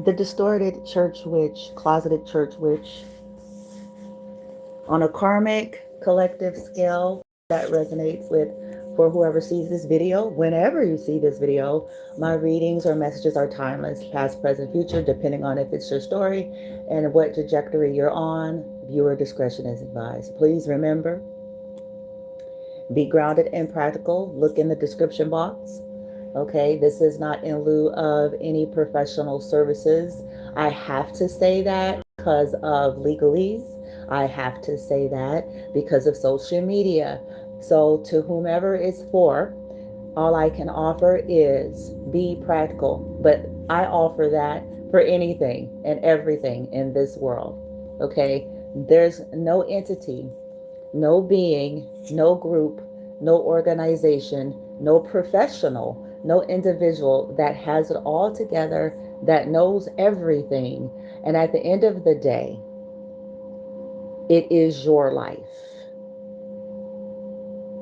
The distorted church witch, closeted church witch, on a karmic collective scale that resonates with for whoever sees this video. Whenever you see this video, my readings or messages are timeless, past, present, future, depending on if it's your story and what trajectory you're on. Viewer discretion is advised. Please remember, be grounded and practical. Look in the description box. Okay, this is not in lieu of any professional services. I have to say that because of legalese. I have to say that because of social media. So, to whomever it's for, all I can offer is be practical. But I offer that for anything and everything in this world. Okay, there's no entity, no being, no group, no organization, no professional, no individual that has it all together, that knows everything. And at the end of the day, it is your life.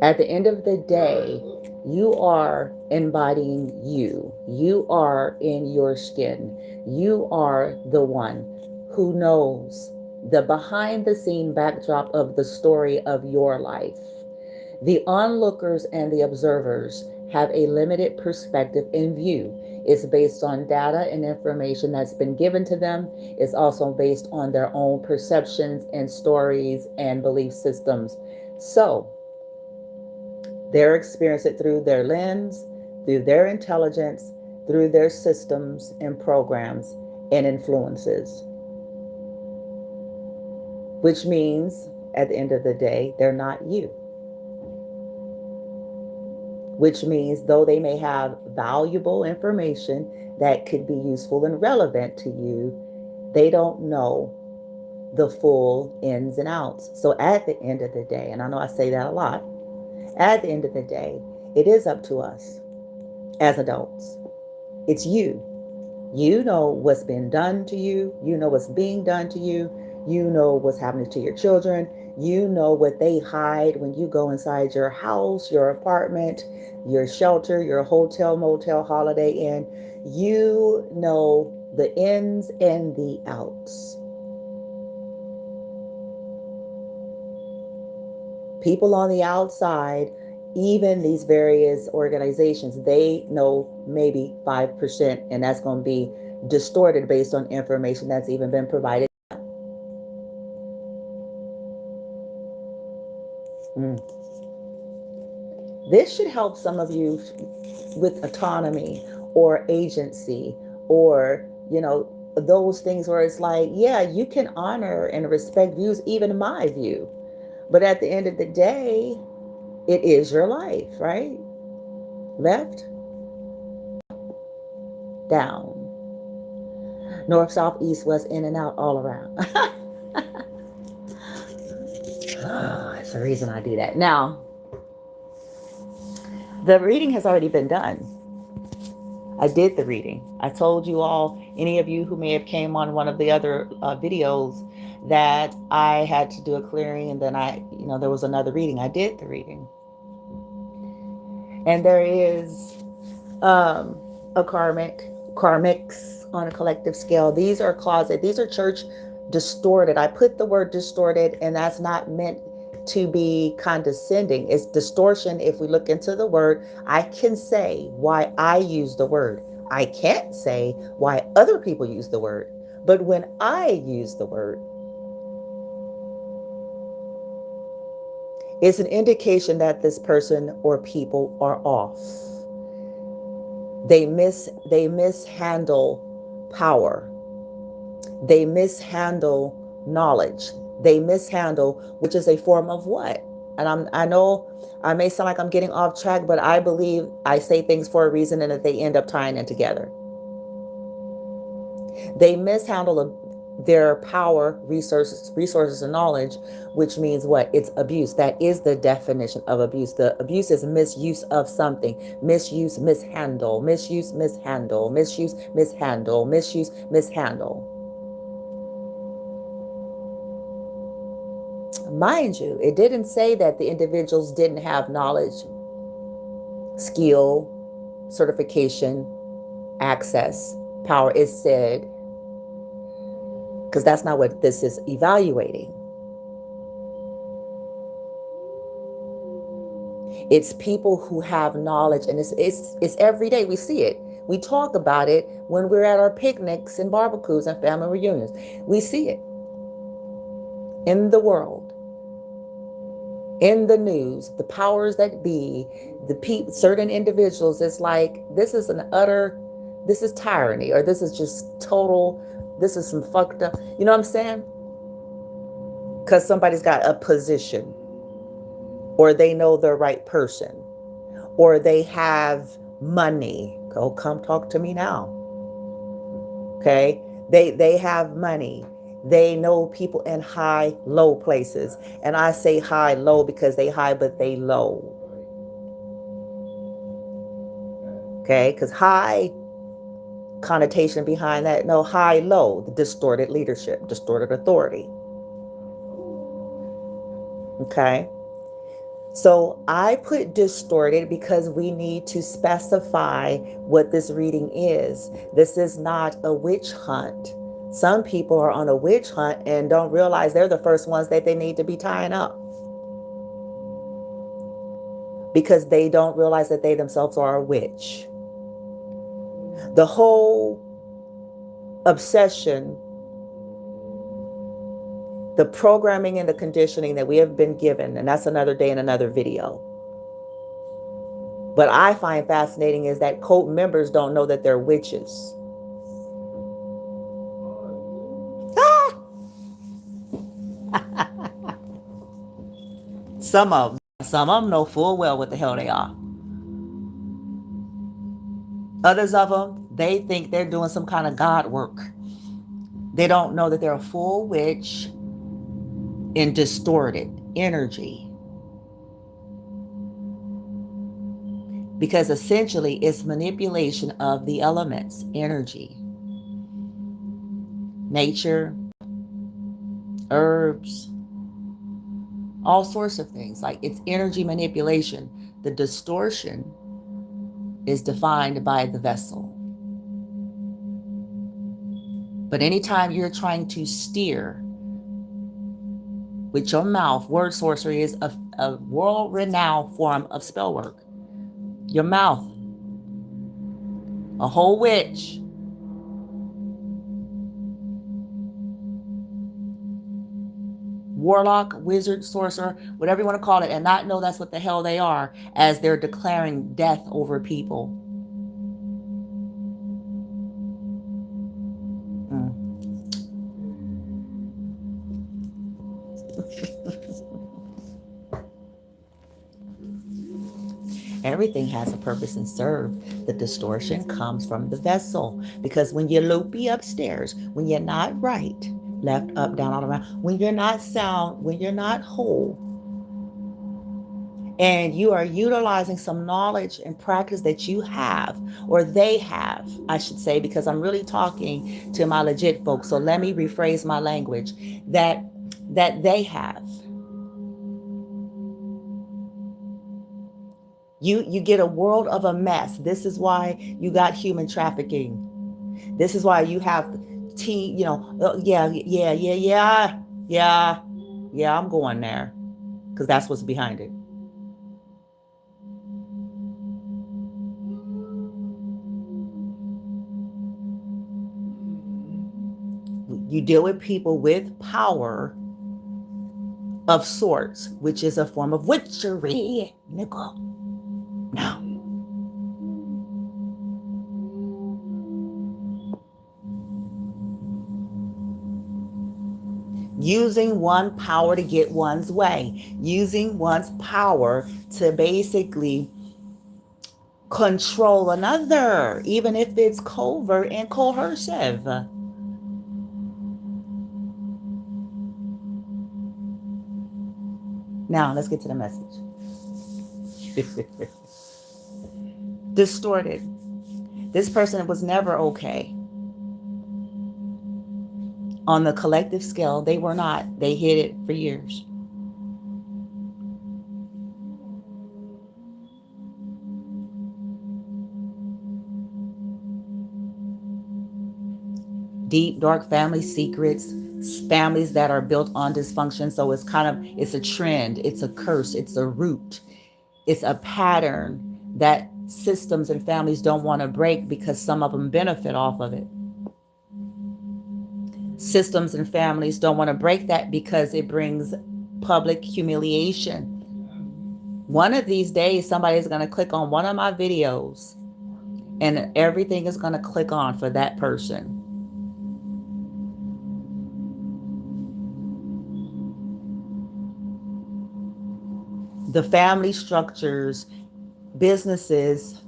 At the end of the day, you are embodying you. You are in your skin. You are the one who knows the behind the scene backdrop of the story of your life. The onlookers and the observers have a limited perspective and view. It's based on data and information that's been given to them. It's also based on their own perceptions and stories and belief systems. So they're experiencing it through their lens, through their intelligence, through their systems and programs and influences. Which means, at the end of the day, they're not you. Which means, though they may have valuable information that could be useful and relevant to you, they don't know the full ins and outs. So at the end of the day, and I know I say that a lot, at the end of the day, it is up to us as adults. It's you. You know what's been done to you. You know what's being done to you. You know what's happening to your children. You know what they hide when you go inside your house, your apartment, your shelter, your hotel, motel, Holiday Inn. You know the ins and the outs. People on the outside, even these various organizations, they know maybe 5%, and that's going to be distorted based on information that's even been provided. This should help some of you with autonomy or agency, or, those things where it's like, yeah, you can honor and respect views, even my view. But at the end of the day, it is your life, right? Left, down, north, south, east, west, in and out, all around. That's the reason I do that. Now, the reading has already been done. I did the reading. I told you all, any of you who may have came on one of the other videos, that I had to do a clearing, and then there was another reading. I did the reading. And there is a karmics on a collective scale. These are closet. These are church distorted. I put the word distorted, and that's not meant to be condescending. It's distortion. If we look into the word, I can say why I use the word. I can't say why other people use the word. But when I use the word, it's an indication that this person or people are off. They mishandle power. They mishandle knowledge. They mishandle, which is a form of what? And I know I may sound like I'm getting off track, but I believe I say things for a reason, and that they end up tying in together. They mishandle their power, resources and knowledge, which means what? It's abuse. That is the definition of abuse. The abuse is misuse of something. Misuse, mishandle, misuse, mishandle, misuse, mishandle, misuse, mishandle. Mind you, it didn't say that the individuals didn't have knowledge, skill, certification, access, power. It said because that's not what this is evaluating. It's people who have knowledge, and it's every day. We see it. We talk about it when we're at our picnics and barbecues and family reunions. We see it in the world, in the news, the powers that be, certain individuals. It's like, this is this is tyranny, or this is just total, this is some fucked up, you know what I'm saying? Because somebody's got a position, or they know the right person, or they have money. Oh, come talk to me now. Okay? They have money. They know people in high, low places. And I say high, low because they high, but they low. Okay? Because high connotation behind that. No, high, low, the distorted leadership, distorted authority. Okay? So I put distorted because we need to specify what this reading is. This is not a witch hunt. Some people are on a witch hunt and don't realize they're the first ones that they need to be tying up, because they don't realize that they themselves are a witch. The whole obsession, the programming and the conditioning that we have been given, and that's another day in another video. But I find fascinating is that cult members don't know that they're witches. Some of them know full well what the hell they are. Others of them, they think they're doing some kind of God work. They don't know that they're a full witch in distorted energy. Because essentially it's manipulation of the elements, energy, nature, herbs, all sorts of things. Like, it's energy manipulation. The distortion is defined by the vessel. But anytime you're trying to steer with your mouth, word sorcery is a world-renowned form of spell work. Your mouth. A whole witch. Warlock, wizard, sorcerer, whatever you want to call it, and not know that's what the hell they are, as they're declaring death over people. Everything has a purpose and serve. The distortion comes from the vessel, because when you're loopy upstairs, when you're not right, left, up, down, all around, when you're not sound, when you're not whole, and you are utilizing some knowledge and practice that you have, or they have, I should say, because I'm really talking to my legit folks. So let me rephrase my language, that they have. You get a world of a mess. This is why you got human trafficking. This is why you have yeah, I'm going there, because that's what's behind it. You deal with people with power of sorts, which is a form of witchery, nigga. Now, using one power to get one's way, using one's power to basically control another, even if it's covert and coercive. Now, let's get to the message. Distorted. This person was never okay. On the collective scale, they were not. They hid it for years. Deep, dark family secrets, families that are built on dysfunction. So it's a trend, it's a curse, it's a root, it's a pattern that systems and families don't want to break because some of them benefit off of it. Systems and families don't want to break that because it brings public humiliation. One of these days, somebody's going to click on one of my videos and everything is going to click on for that person. The family structures, businesses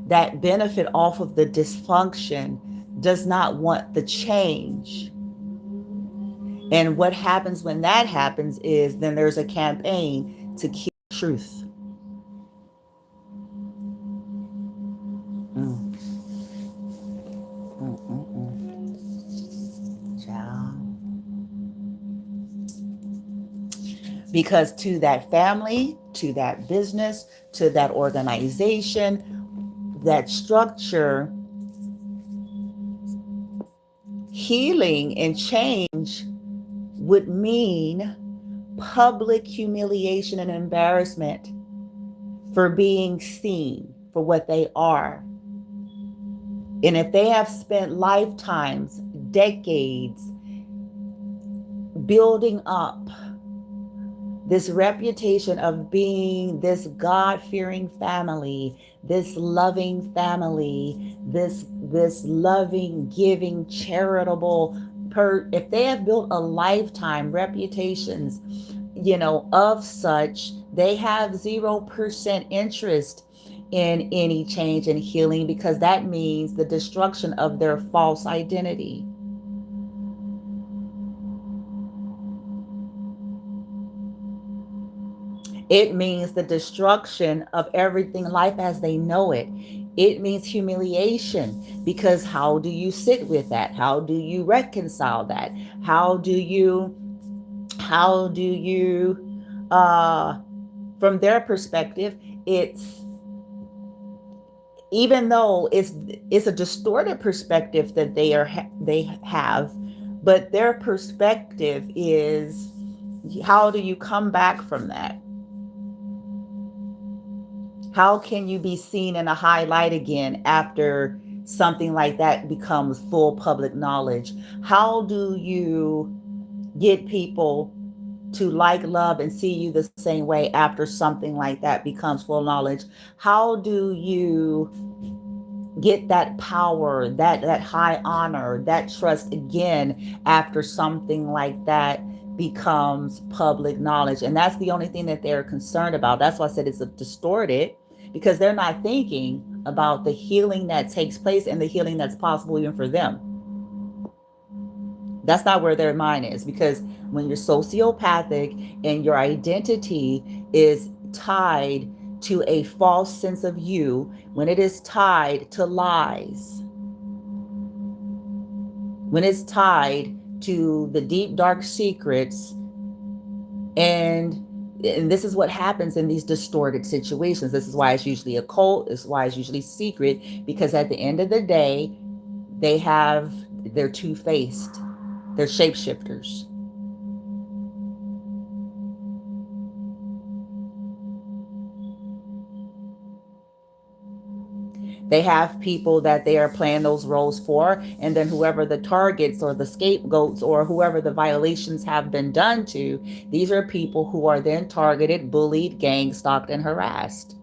that benefit off of the dysfunction does not want the change. And what happens when that happens is then there's a campaign to keep truth. Mm. Child. Because to that family, to that business, to that organization, that structure, healing and change would mean public humiliation and embarrassment for being seen for what they are. And if they have spent lifetimes, decades building up this reputation of being this God-fearing family, this loving family, this loving, giving, charitable if they have built a lifetime reputations, of such, they have 0% interest in any change and healing, because that means the destruction of their false identity. It means the destruction of everything, life as they know it. It means humiliation, because how do you sit with that? How do you reconcile that? How do you, from their perspective, it's, even though it's a distorted perspective that they have, but their perspective is, how do you come back from that? How can you be seen in a high light again after something like that becomes full public knowledge? How do you get people to like, love, and see you the same way after something like that becomes full knowledge? How do you get that power, that high honor, that trust again after something like that becomes public knowledge? And that's the only thing that they're concerned about. That's why I said it's distorted, because they're not thinking about the healing that takes place and the healing that's possible even for them. That's not where their mind is, because when you're sociopathic and your identity is tied to a false sense of you, when it is tied to lies, when it's tied to the deep, dark secrets, and this is what happens in these distorted situations. This is why it's usually occult. This is why it's usually secret, because at the end of the day, they're two-faced. They're shapeshifters. They have people that they are playing those roles for, and then whoever the targets or the scapegoats or whoever the violations have been done to, these are people who are then targeted, bullied, gang stalked, and harassed.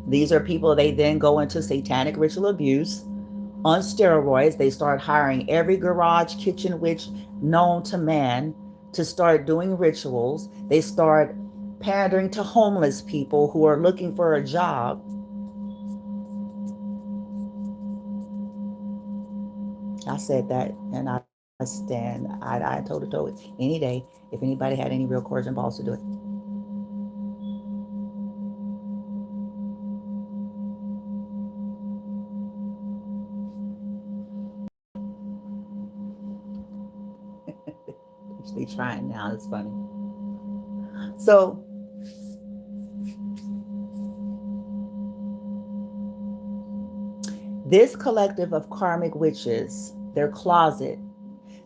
These are people, they then go into satanic ritual abuse on steroids. They start hiring every garage kitchen witch known to man to start doing rituals. They start pandering to homeless people who are looking for a job. I said that, and I stand I toe to toe with any day if anybody had any real courage and balls to do it. They trying now. It's funny. So This collective of karmic witches, their closet.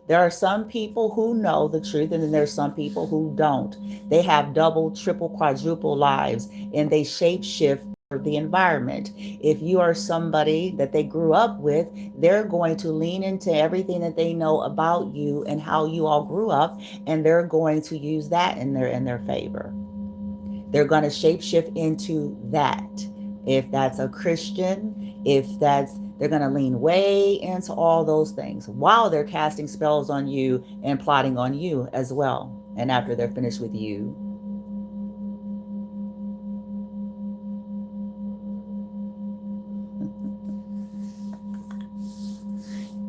There are some people who know the truth, and then there's some people who don't. They have double, triple, quadruple lives, and they shape shift the environment. If you are somebody that they grew up with, they're going to lean into everything that they know about you and how you all grew up, and they're going to use that in their favor. They're going to shapeshift into that. If that's a Christian, if that's, they're going to lean way into all those things while they're casting spells on you and plotting on you as well. And after they're finished with you,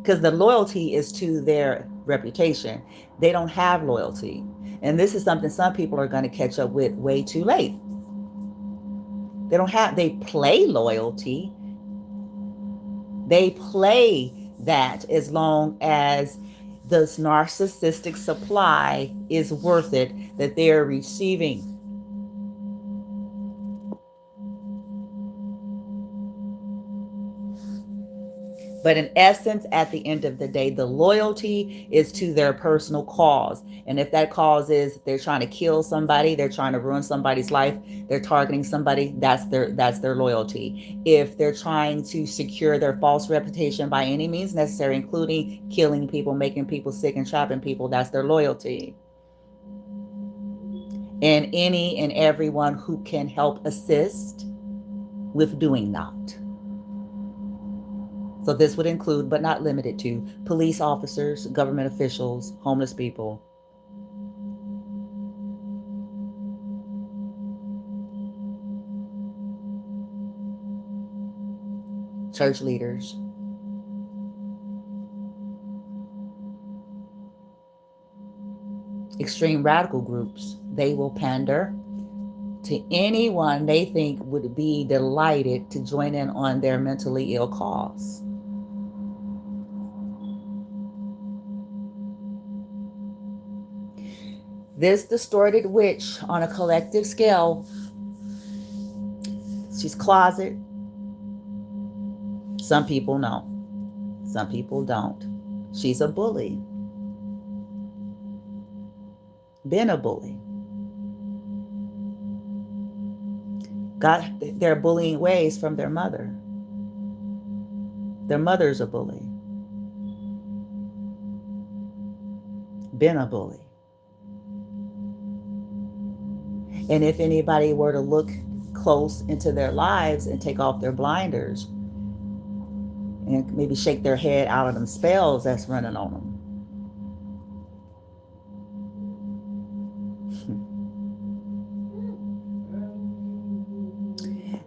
because the loyalty is to their reputation. They don't have loyalty. And this is something some people are going to catch up with way too late. They play loyalty. They play that as long as this narcissistic supply is worth it that they're receiving. But in essence, at the end of the day, the loyalty is to their personal cause. And if that cause is they're trying to kill somebody, they're trying to ruin somebody's life, they're targeting somebody, that's their loyalty. If they're trying to secure their false reputation by any means necessary, including killing people, making people sick, and trapping people, that's their loyalty. And any and everyone who can help assist with doing that. So this would include, but not limited to, police officers, government officials, homeless people, church leaders, extreme radical groups. They will pander to anyone they think would be delighted to join in on their mentally ill cause. This distorted witch on a collective scale, she's closet. Some people know, some people don't. She's a bully. Been a bully. Got their bullying ways from their mother. Their mother's a bully. Been a bully. And if anybody were to look close into their lives and take off their blinders and maybe shake their head out of them spells that's running on them,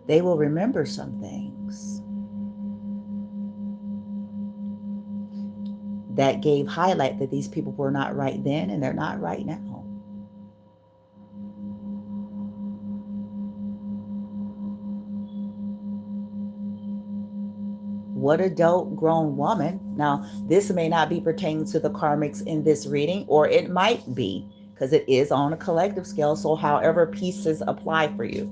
they will remember some things that gave highlight that these people were not right then and they're not right now. What adult grown woman? Now, this may not be pertaining to the karmics in this reading, or it might be, because it is on a collective scale. So however pieces apply for you.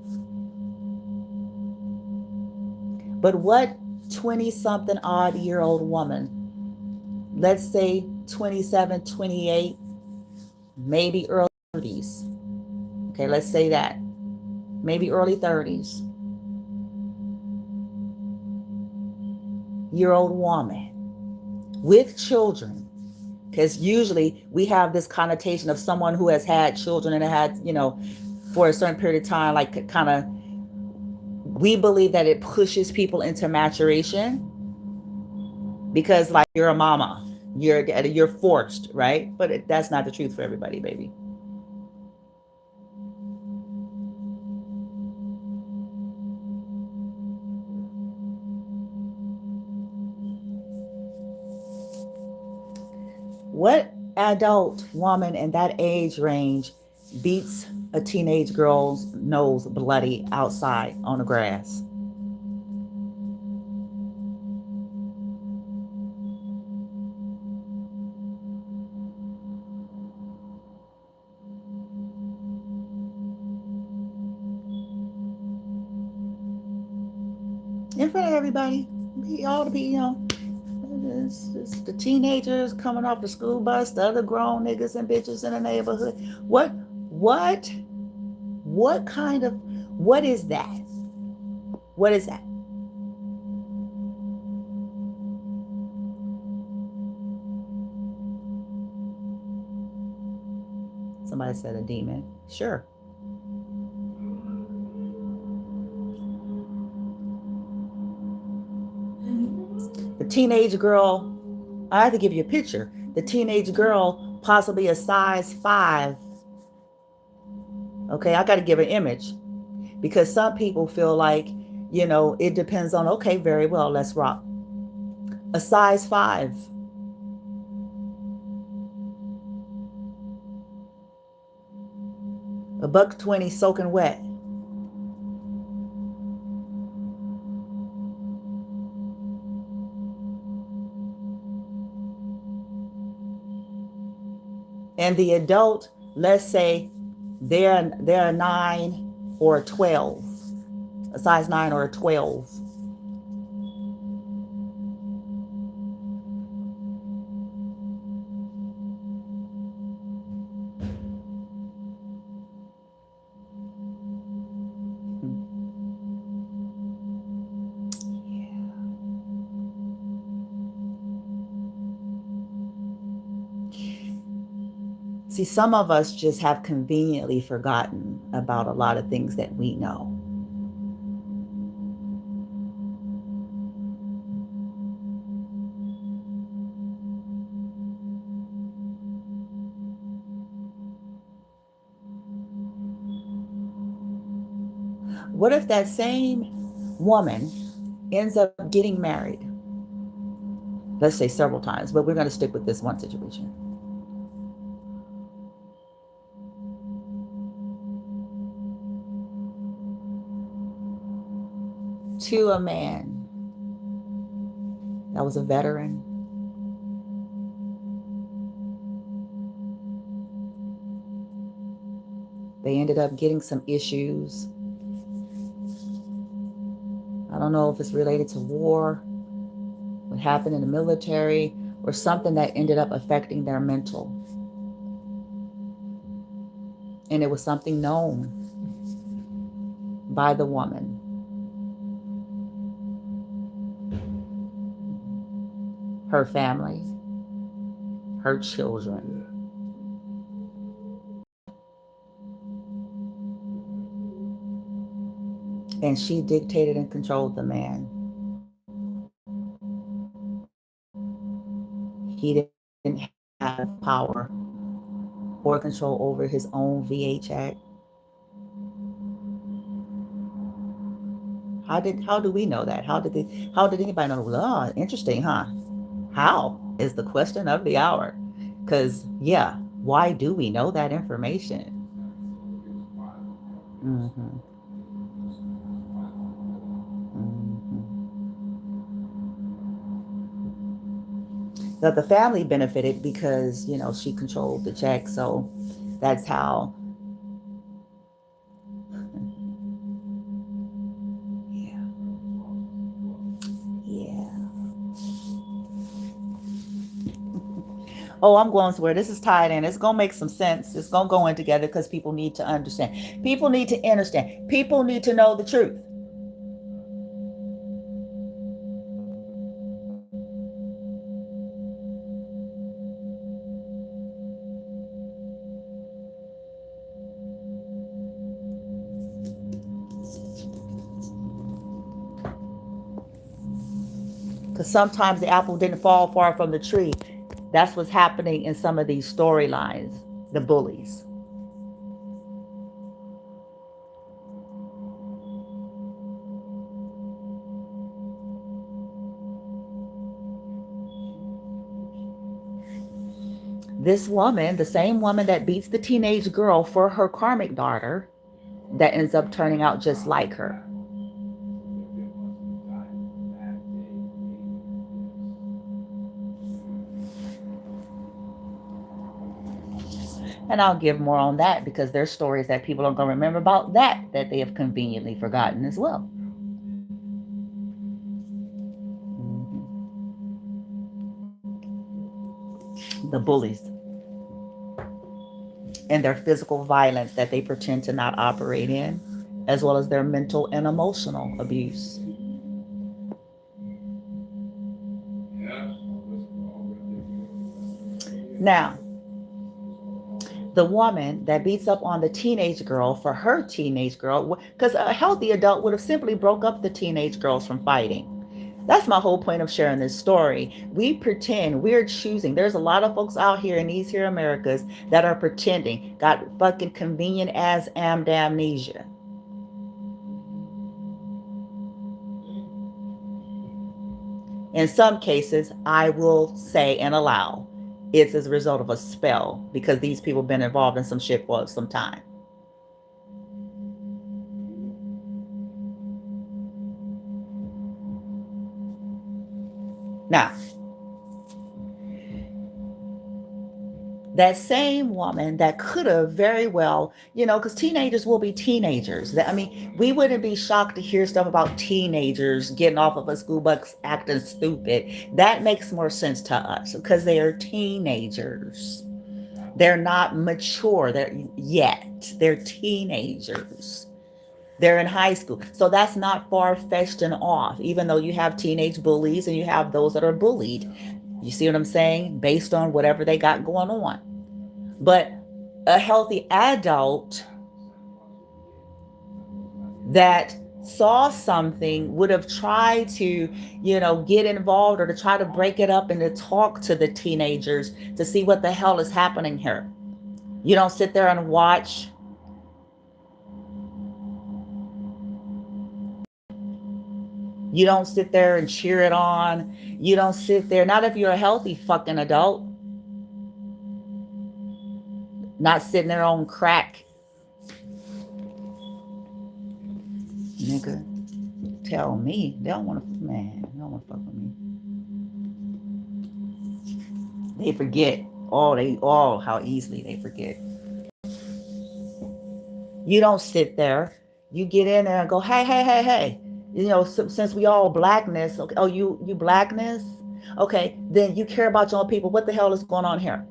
But what 20-something odd year old woman, let's say 27, 28, maybe early 30s. Okay, let's say that. Maybe early 30s. Year old woman with children, because usually we have this connotation of someone who has had children and had, for a certain period of time, like kind of, we believe that it pushes people into maturation because like you're a mama, you're forced, right? But that's not the truth for everybody, baby. What adult woman in that age range beats a teenage girl's nose bloody outside on the grass? In front of everybody. all the people, it's the teenagers coming off the school bus, the other grown niggas and bitches in the neighborhood. What kind of, what is that? What is that? Somebody said a demon. Sure. The teenage girl, I have to give you a picture. The teenage girl, possibly a size 5. Okay, I got to give an image because some people feel like, it depends on, okay, very well, let's rock. A size 5. A $1.20 soaking wet. And the adult, let's say they're a 9 or a 12, a size 9 or a 12. See, some of us just have conveniently forgotten about a lot of things that we know. What if that same woman ends up getting married? Let's say several times, but we're going to stick with this one situation. To a man that was a veteran. They ended up getting some issues. I don't know if it's related to war, what happened in the military, or something that ended up affecting their mental. And it was something known by the woman. Her family, her children. And she dictated and controlled the man. He didn't have power or control over his own VHX. How do we know that? How did anybody know? Oh, interesting, huh? How is the question of the hour? Because yeah, why do we know that information? Mm-hmm. That the family benefited because she controlled the check, so that's how. Yeah. Oh, I'm going somewhere. This is tied in. It's gonna make some sense. It's gonna go in together because people need to understand. People need to understand. People need to know the truth. Because sometimes the apple didn't fall far from the tree. That's what's happening in some of these storylines, the bullies. This woman, the same woman that beats the teenage girl for her karmic daughter, that ends up turning out just like her. And I'll give more on that because there's stories that people are going to remember about that they have conveniently forgotten as well. the bullies, and their physical violence that they pretend to not operate in, as well as their mental and emotional abuse. Now, the woman that beats up on the teenage girl for her teenage girl, because a healthy adult would have simply broke up the teenage girls from fighting. That's my whole point of sharing this story. We pretend, we're choosing. There's a lot of folks out here in these here Americas that are pretending, got fucking convenient as amnesia. In some cases, I will say and allow it's as a result of a spell, because these people have been involved in some shit for some time. Now, that same woman that could have very well, because teenagers will be teenagers. I mean, we wouldn't be shocked to hear stuff about teenagers getting off of a school bus acting stupid. That makes more sense to us because they are teenagers. They're not mature yet. They're teenagers. They're in high school. So that's not far-fetched and off, even though you have teenage bullies and you have those that are bullied. You see what I'm saying? Based on whatever they got going on. But a healthy adult that saw something would have tried to, get involved or to try to break it up and to talk to the teenagers to see what the hell is happening here. You don't sit there and watch. You don't sit there and cheer it on. You don't sit there, not if you're a healthy fucking adult. Not sitting there on crack. Nigga, tell me. They don't want to, man, they don't want to fuck with me. They forget. How easily they forget. You don't sit there. You get in there and go, hey. Since we all blackness, okay, oh, you blackness? Okay, then you care about your own people. What the hell is going on here?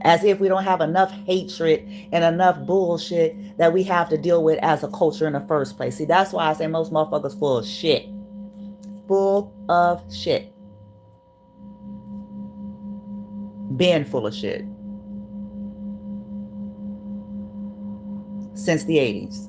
As if we don't have enough hatred and enough bullshit that we have to deal with as a culture in the first place. See, that's why I say most motherfuckers full of shit. Full of shit. Been full of shit. Since the 80s.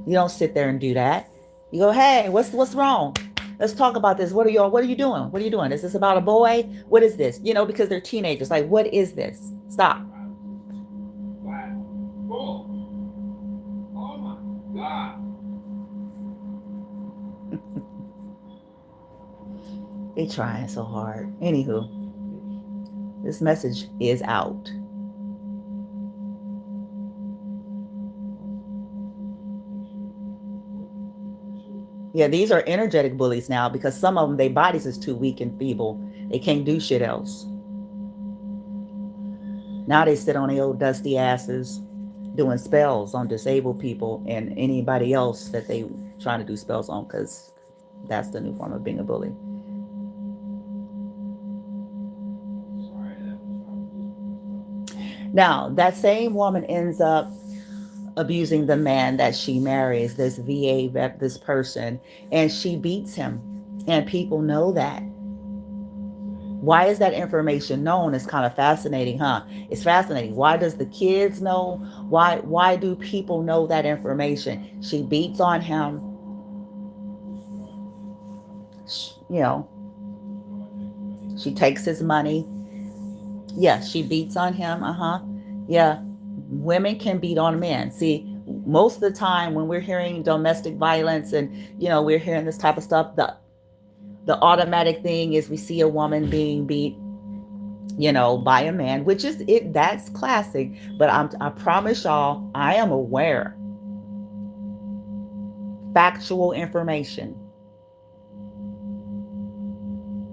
You don't sit there and do that. You go, hey, what's wrong? Let's talk about this. What are you doing? What are you doing? Is this about a boy? What is this? Because they're teenagers. Like, what is this? Stop. Oh my God. They trying so hard. Anywho, this message is out. Yeah, these are energetic bullies now because some of them, their bodies is too weak and feeble. They can't do shit else. Now they sit on their old dusty asses doing spells on disabled people and anybody else that they trying to do spells on, because that's the new form of being a bully. Now, that same woman ends up abusing the man that she marries, this VA vet, this person, and she beats him. And people know that. Why is that information known? It's kind of fascinating, huh? It's fascinating. Why does the kids know? Why do people know that information? She beats on him. She takes his money. Yeah, she beats on him. Yeah, women can beat on men. See, most of the time when we're hearing domestic violence and we're hearing this type of stuff, the automatic thing is we see a woman being beat by a man, which is it. That's classic. But I promise y'all, I am aware. Factual information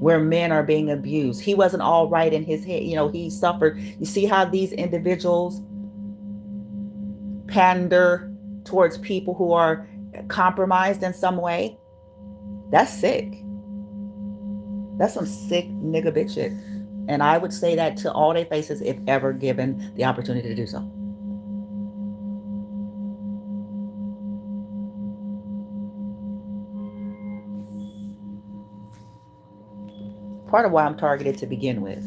where men are being abused. He wasn't all right in his head. He suffered. You see how these individuals pander towards people who are compromised in some way. That's sick. That's some sick nigga bitch shit. And I would say that to all their faces if ever given the opportunity to do so. Part of why I'm targeted to begin with.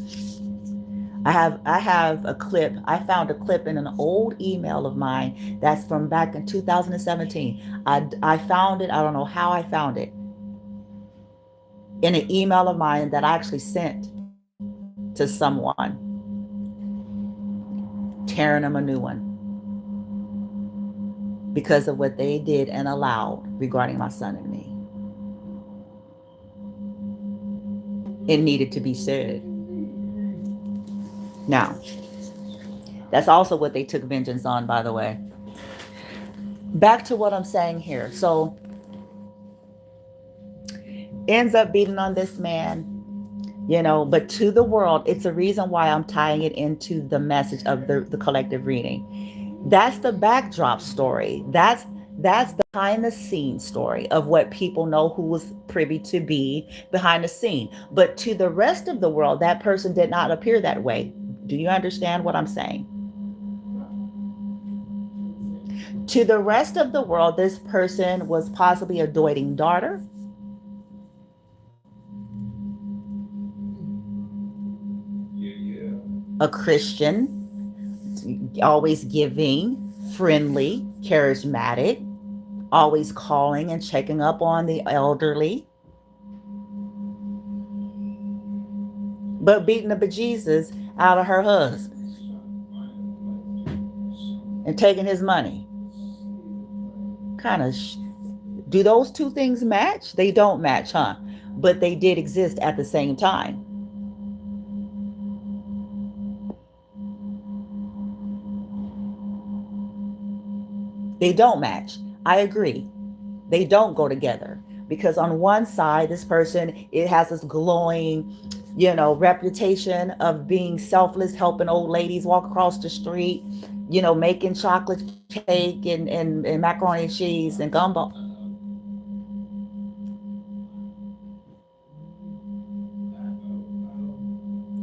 I have a clip. I found a clip in an old email of mine that's from back in 2017. I found it. I don't know how I found it. In an email of mine that I actually sent to someone, tearing them a new one because of what they did and allowed regarding my son and me. It needed to be said. Now, that's also what they took vengeance on, by the way. Back to what I'm saying here. So, ends up beating on this man, but to the world, it's a reason why I'm tying it into the message of the collective reading. That's the backdrop story. That's the behind the scenes story of what people know who was privy to be behind the scene. But to the rest of the world, that person did not appear that way. Do you understand what I'm saying? To the rest of the world, this person was possibly a doting daughter, a Christian, always giving, friendly, charismatic, always calling and checking up on the elderly, but beating the bejesus out of her husband and taking his money. Kind of, do those two things match? They don't match, huh? But they did exist at the same time. They don't match. I agree. They don't go together because on one side, this person, it has this glowing, reputation of being selfless, helping old ladies walk across the street, making chocolate cake and macaroni and cheese and gumbo.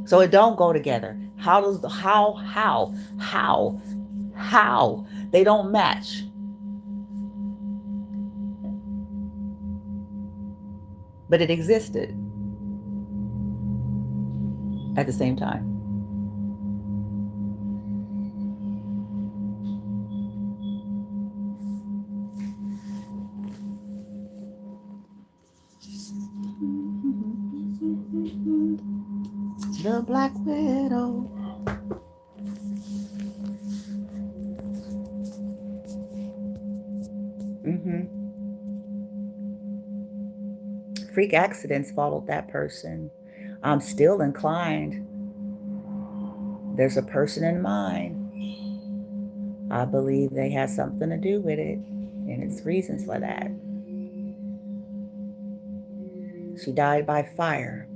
So it don't go together. How they don't match? But it existed at the same time. The Black Widow. Freak accidents followed that person. I'm still inclined. There's a person in mind. I believe they had something to do with it, and it's reasons for that. She died by fire.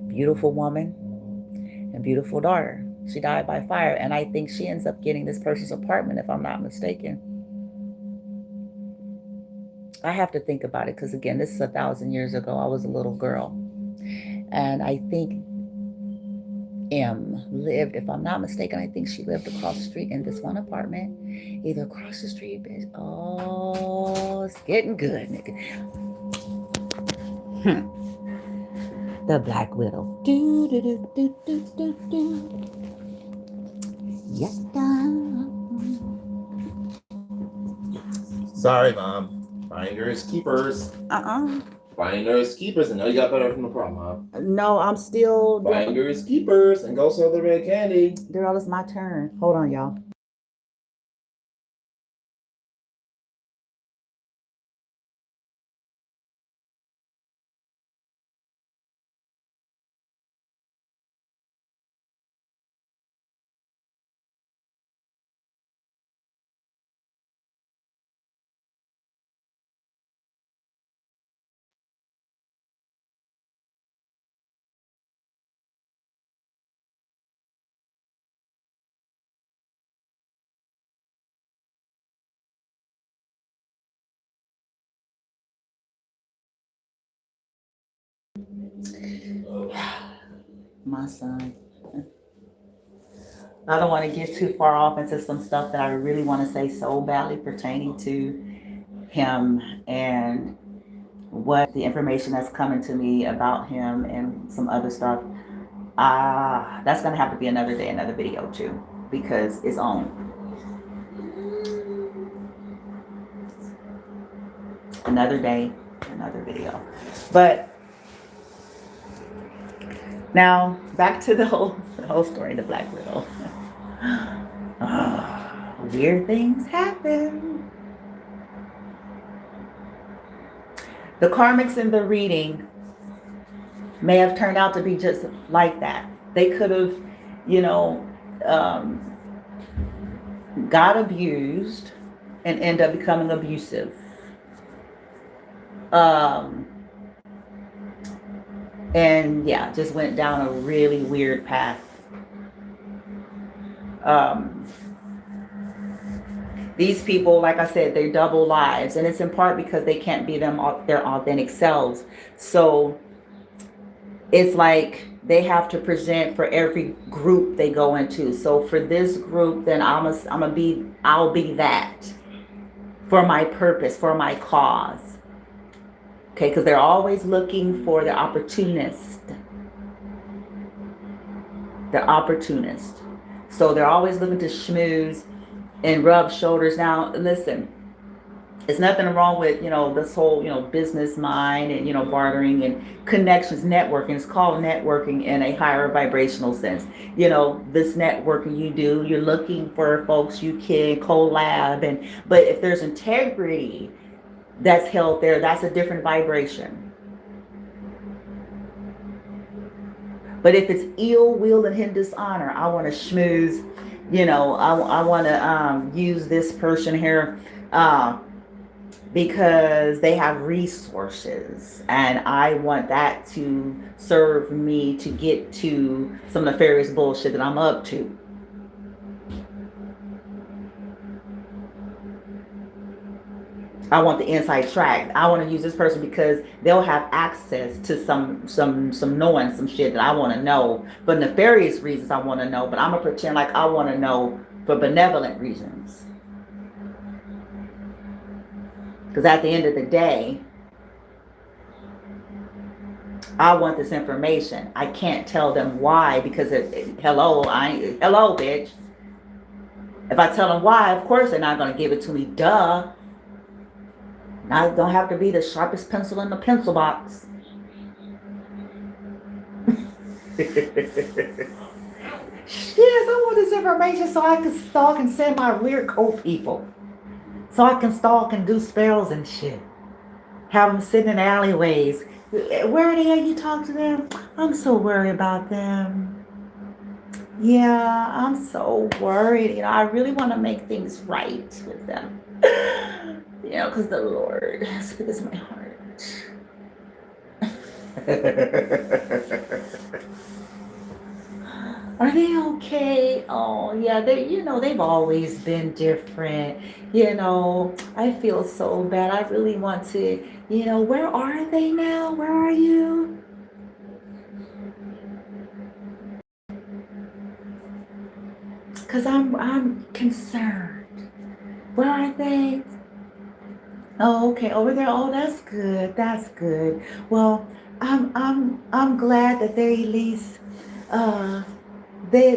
Beautiful woman and beautiful daughter. She died by fire, and I think she ends up getting this person's apartment, if I'm not mistaken. I have to think about it because, again, this is 1,000 years ago. I was a little girl, and I think M lived, if I'm not mistaken, I think she lived across the street in this one apartment. Either across the street, bitch. Oh, it's getting good, nigga. The Black Widow. Do do do do do do do. Yes, Sorry, Mom. Finders keepers. Finders keepers. I know you got better from the prom, huh? No, I'm still. Finders keepers. And go sell the red candy. Girl, it's my turn. Hold on, y'all. my son. I don't want to get too far off into some stuff that I really want to say so badly pertaining to him and what the information that's coming to me about him and some other stuff. That's going to have to be another day, another video too, because it's on. Another day, another video. But now back to the whole story, the Black Widow. Weird things happen. The karmics in the reading may have turned out to be just like that. They could have, got abused and end up becoming abusive. And yeah, just went down a really weird path. These people, like I said, they double lives, and it's in part because they can't be their authentic selves. So it's like they have to present for every group they go into. So for this group, then I'll be that for my purpose, for my cause. Okay, because they're always looking for the opportunist. The opportunist. So they're always looking to schmooze and rub shoulders. Now, listen, there's nothing wrong with, this whole, business mind and, bartering and connections, networking. It's called networking in a higher vibrational sense. This networking you do, you're looking for folks you can collab. But if there's integrity that's held there, that's a different vibration. But if it's ill will and hidden dishonor, I want to schmooze, I want to use this person here because they have resources, and I want that to serve me to get to some nefarious bullshit that I'm up to. I want the inside track. I want to use this person because they'll have access to some knowing, some shit that I want to know. For nefarious reasons I want to know, but I'm going to pretend like I want to know for benevolent reasons. Because at the end of the day, I want this information. I can't tell them why because, hello, bitch. If I tell them why, of course they're not going to give it to me, duh. I don't have to be the sharpest pencil in the pencil box. Yes, I want this information so I can stalk and send my weird code people. So I can stalk and do spells and shit. Have them sitting in alleyways. Where are they at? You talk to them? I'm so worried about them. Yeah, I'm so worried. I really want to make things right with them. Because the Lord speaks my heart. Are they okay? Oh, yeah, they've always been different. I feel so bad. I really want to, where are they now? Where are you? Because I'm concerned. Where are they? Oh, okay, over there. Oh, that's good. That's good. Well, I'm glad that they at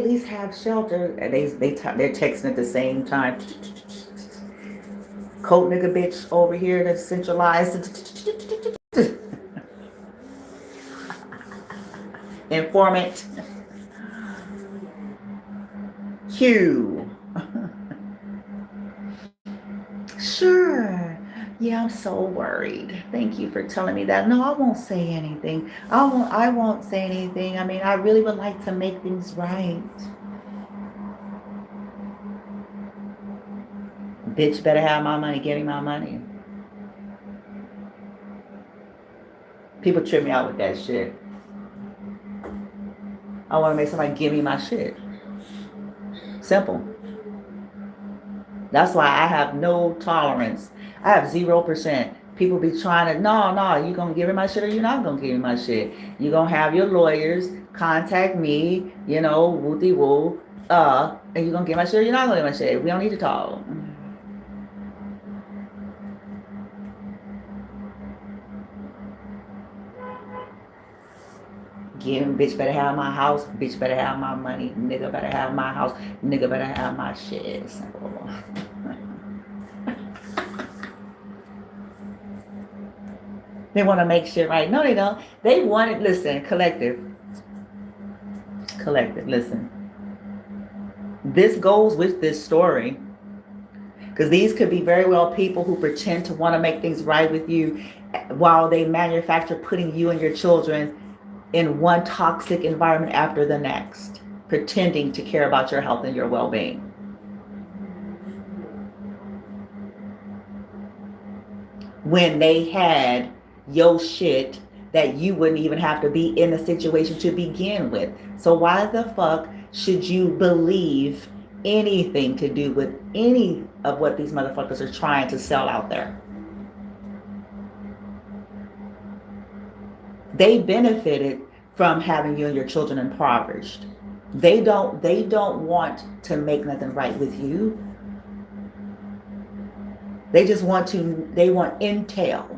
least have shelter. They're texting at the same time. Coat nigga bitch over here that's centralized. Informant. Q. Sure. Yeah, I'm so worried. Thank you for telling me that. No, I won't say anything. I won't say anything. I mean, I really would like to make things right. Bitch better have my money, give me my money. People trip me out with that shit. I want to make somebody give me my shit. Simple. That's why I have no tolerance. I have 0% People be trying to, no, you gonna give me my shit or you not gonna give me my shit. You gonna have your lawyers contact me, you know, wooty woo, and you gonna get my shit or you're not gonna get my shit. We don't need to talk. Bitch better have my house, bitch better have my money, nigga better have my house, nigga better have my shit. Simple. They want to make shit right. No, they don't. They want it. Listen, collective, listen. This goes with this story. Because these could be very well people who pretend to want to make things right with you while they manufacture putting you and your children in one toxic environment after the next, pretending to care about your health and your well-being. When they had your shit that you wouldn't even have to be in a situation to begin with. So why the fuck should you believe anything to do with any of what these motherfuckers are trying to sell out there? They benefited from having you and your children impoverished. They don't want to make nothing right with you. They want intel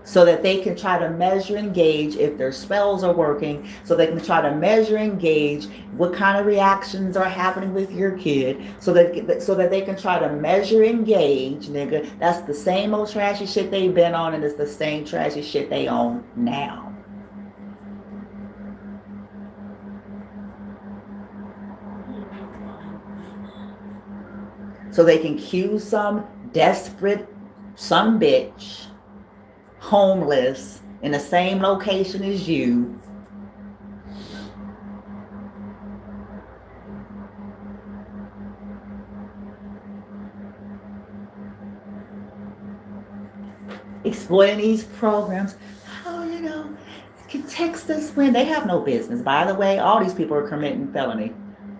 so that they can try to measure and gauge if their spells are working, so they can try to measure and gauge what kind of reactions are happening with your kid, so that they can try to measure and gauge, nigga. That's the same old trashy shit they've been on, and it's the same trashy shit they own now. So they can cue some desperate some bitch homeless in the same location as you, exploiting these programs. Oh, you know, can text us when they have no business. By the way, all these people are committing felony.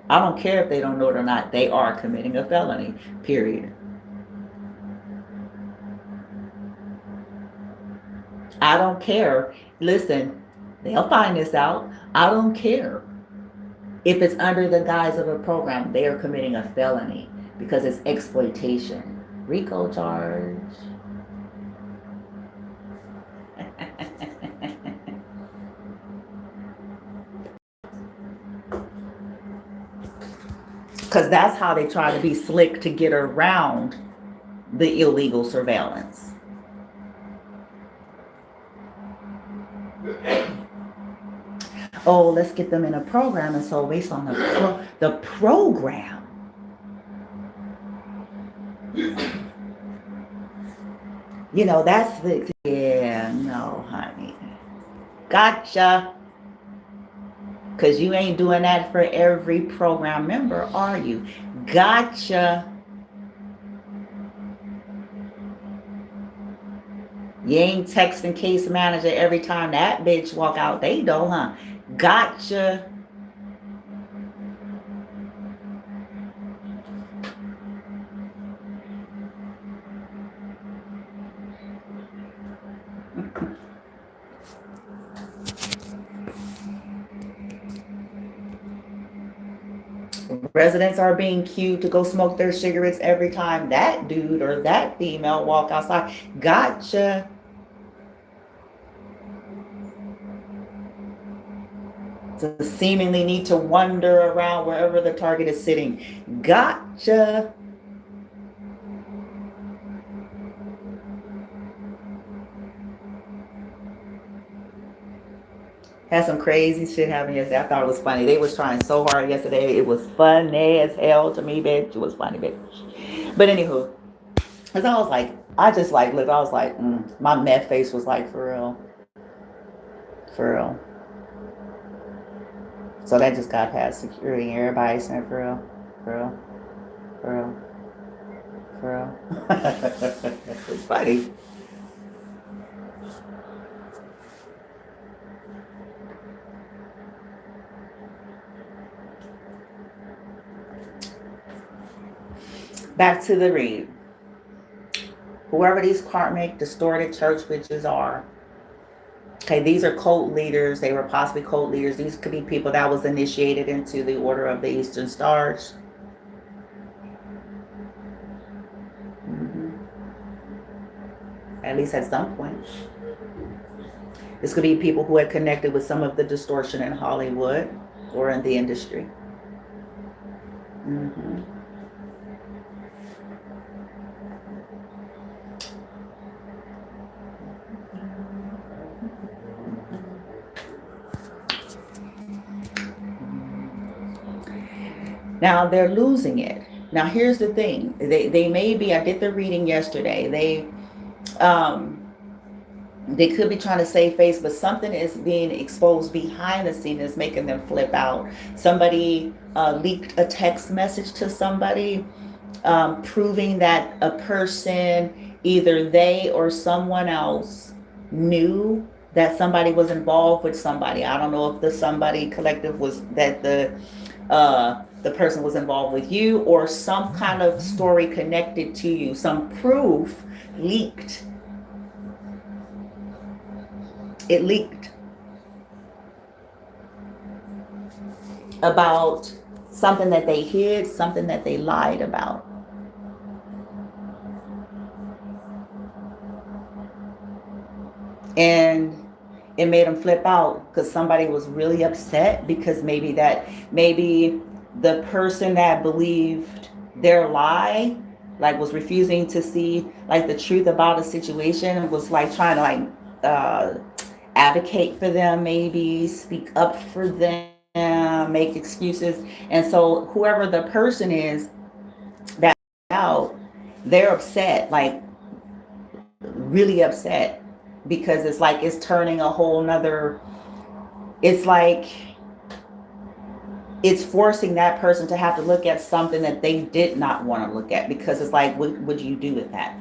I don't care if they don't know it or not. They are committing a felony, period. I don't care. Listen, they'll find this out. I don't care. If it's under the guise of a program, they are committing a felony because it's exploitation. RICO charge. Because that's how they try to be slick to get around the illegal surveillance. Oh, let's get them in a program, and so based on the program, you know, that's the, yeah, no, honey. Gotcha. Because you ain't doing that for every program member, are you? Gotcha. You ain't texting case manager every time that bitch walk out they door, huh? Gotcha. Residents are being cued to go smoke their cigarettes every time that dude or that female walk outside. Gotcha. To seemingly need to wander around wherever the target is sitting. Gotcha. Had some crazy shit happen yesterday. I thought it was funny. They was trying so hard yesterday. It was funny as hell to me, bitch. It was funny, bitch. But anywho, because I was like, I just like, look, I was like, my meth face was like, for real. For real. So that just got past security. Everybody saying, for real. For real. For real. For real. It's funny. Back to the read. whoever these karmic distorted church witches are. Okay, these are cult leaders. They were possibly cult leaders. These could be people that was initiated into the Order of the Eastern Stars. At least at some point. This could be people who had connected with some of the distortion in Hollywood or in the industry. Now they're losing it. Now here's the thing. They may be, I did the reading yesterday. They could be trying to save face, but something is being exposed behind the scene that's making them flip out. Somebody leaked a text message to somebody proving that a person, either they or someone else, knew that somebody was involved with somebody. I don't know if the somebody collective was that the person was involved with you, or some kind of story connected to you, some proof leaked. It leaked about something that they hid, something that they lied about. And it made them flip out because somebody was really upset because maybe the person that believed their lie, like, was refusing to see like the truth about a situation, was like trying to like advocate for them, maybe speak up for them, make excuses. And so whoever the person is that's out, they're upset, like really upset, because it's like it's turning a whole nother, it's like it's forcing that person to have to look at something that they did not want to look at, because it's like, what would you do with that?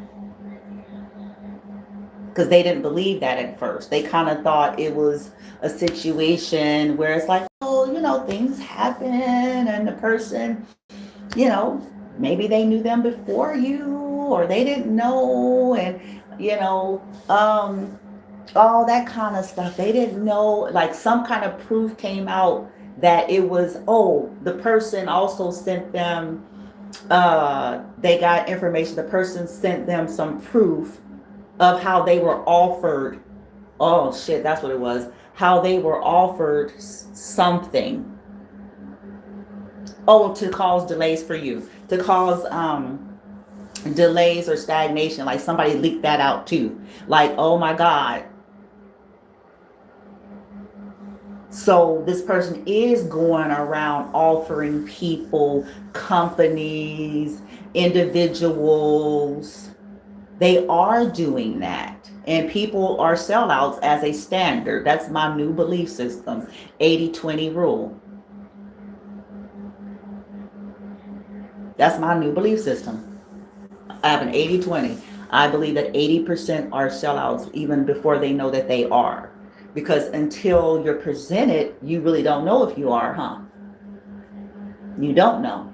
Because they didn't believe that at first. They kind of thought it was a situation where it's like, oh, things happen, and the person, maybe they knew them before you, or they didn't know, and all that kind of stuff. They didn't know, like some kind of proof came out that it was, the person also sent them, they got information, the person sent them some proof of how they were offered, that's what it was, how they were offered something, to cause delays for you, to cause delays or stagnation. Like somebody leaked that out too, like, oh my God. So this person is going around offering people, companies, individuals. They are doing that. And people are sellouts as a standard. That's my new belief system. 80-20 rule. That's my new belief system. I have an 80-20. I believe that 80% are sellouts even before they know that they are. Because until you're presented, you really don't know if you are, huh? You don't know.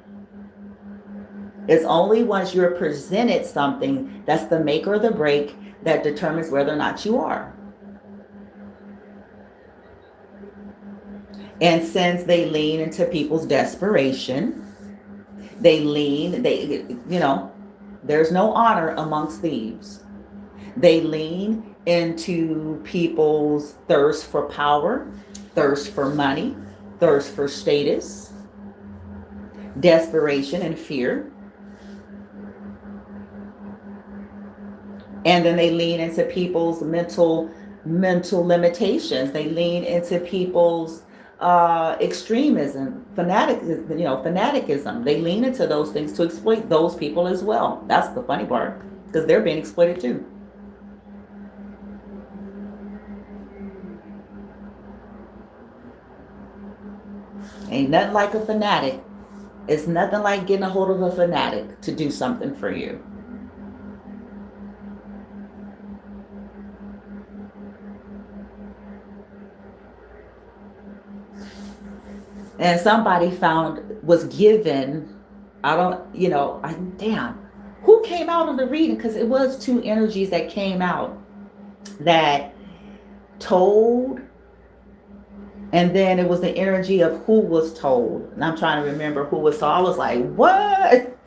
It's only once you're presented something that's the make or the break that determines whether or not you are. And since they lean into people's desperation, there's no honor amongst thieves. They lean into people's thirst for power, thirst for money, thirst for status, desperation and fear. And then they lean into people's mental limitations. They lean into people's extremism, fanaticism. They lean into those things to exploit those people as well. That's the funny part, because they're being exploited too. Ain't nothing like a fanatic. It's nothing like getting a hold of a fanatic to do something for you. And somebody was given, damn, who who came out of the reading, because it was two energies that came out that told, and then it was the energy of who was told. And I'm trying to remember who was told. I was like, what?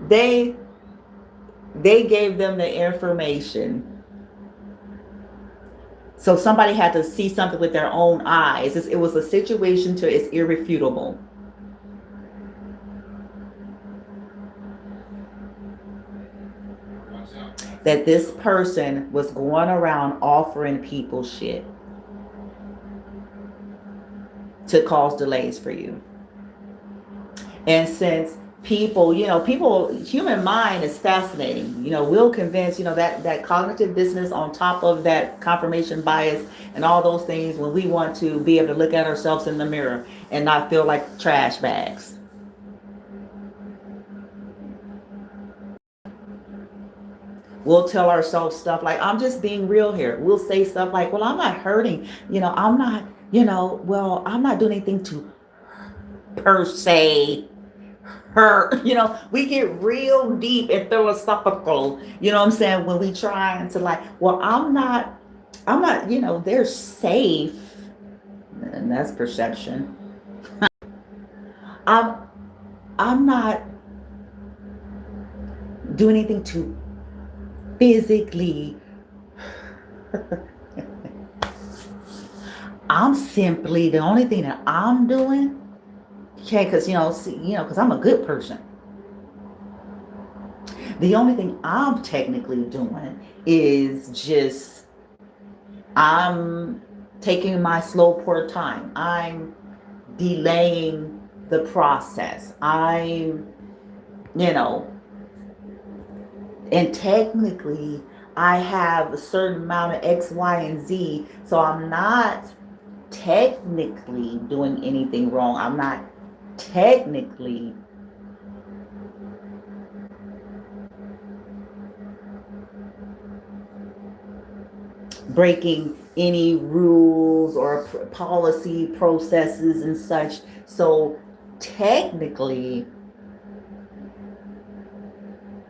They gave them the information. So somebody had to see something with their own eyes. It was a situation to it's irrefutable. That this person was going around offering people shit to cause delays for you. And since people, human mind is fascinating. We'll convince, that cognitive dissonance on top of that confirmation bias and all those things when we want to be able to look at ourselves in the mirror and not feel like trash bags. We'll tell ourselves stuff like, I'm just being real here. We'll say stuff like, well, I'm not hurting. I'm not, I'm not doing anything to per se hurt. We get real deep and philosophical, what I'm saying, when we try to like, well, I'm not, they're safe. And that's perception. I'm not doing anything to physically. I'm simply, the only thing that I'm doing, okay, because because I'm a good person. The only thing I'm technically doing is just I'm taking my slow pour time. I'm delaying the process. I'm, and technically I have a certain amount of X, Y, and Z. So I'm not technically doing anything wrong. I'm not technically breaking any rules or policy processes and such. So technically,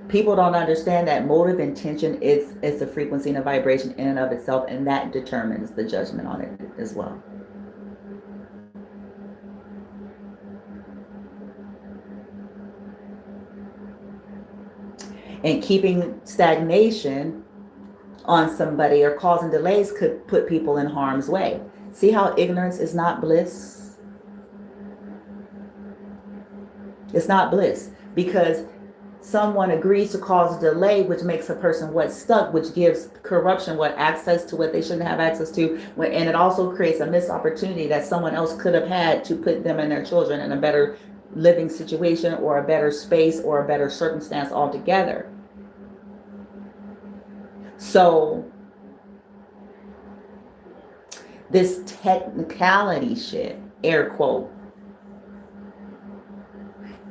people don't understand that motive intention is a frequency and a vibration in and of itself, and that determines the judgment on it as well. And keeping stagnation on somebody or causing delays could put people in harm's way. See how ignorance is not bliss? It's not bliss because someone agrees to cause a delay, which makes a person stuck, which gives corruption access to what they shouldn't have access to, and it also creates a missed opportunity that someone else could have had to put them and their children in a better living situation or a better space or a better circumstance altogether. So this technicality shit, air quote,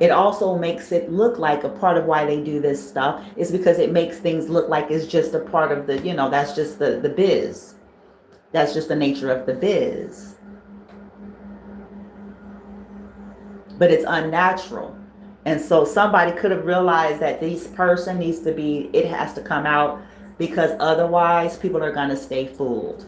it also makes it look like a part of why they do this stuff is because it makes things look like it's just a part of the, that's just the biz. That's just the nature of the biz. But it's unnatural. And so somebody could have realized that this person needs to be, it has to come out because otherwise people are going to stay fooled.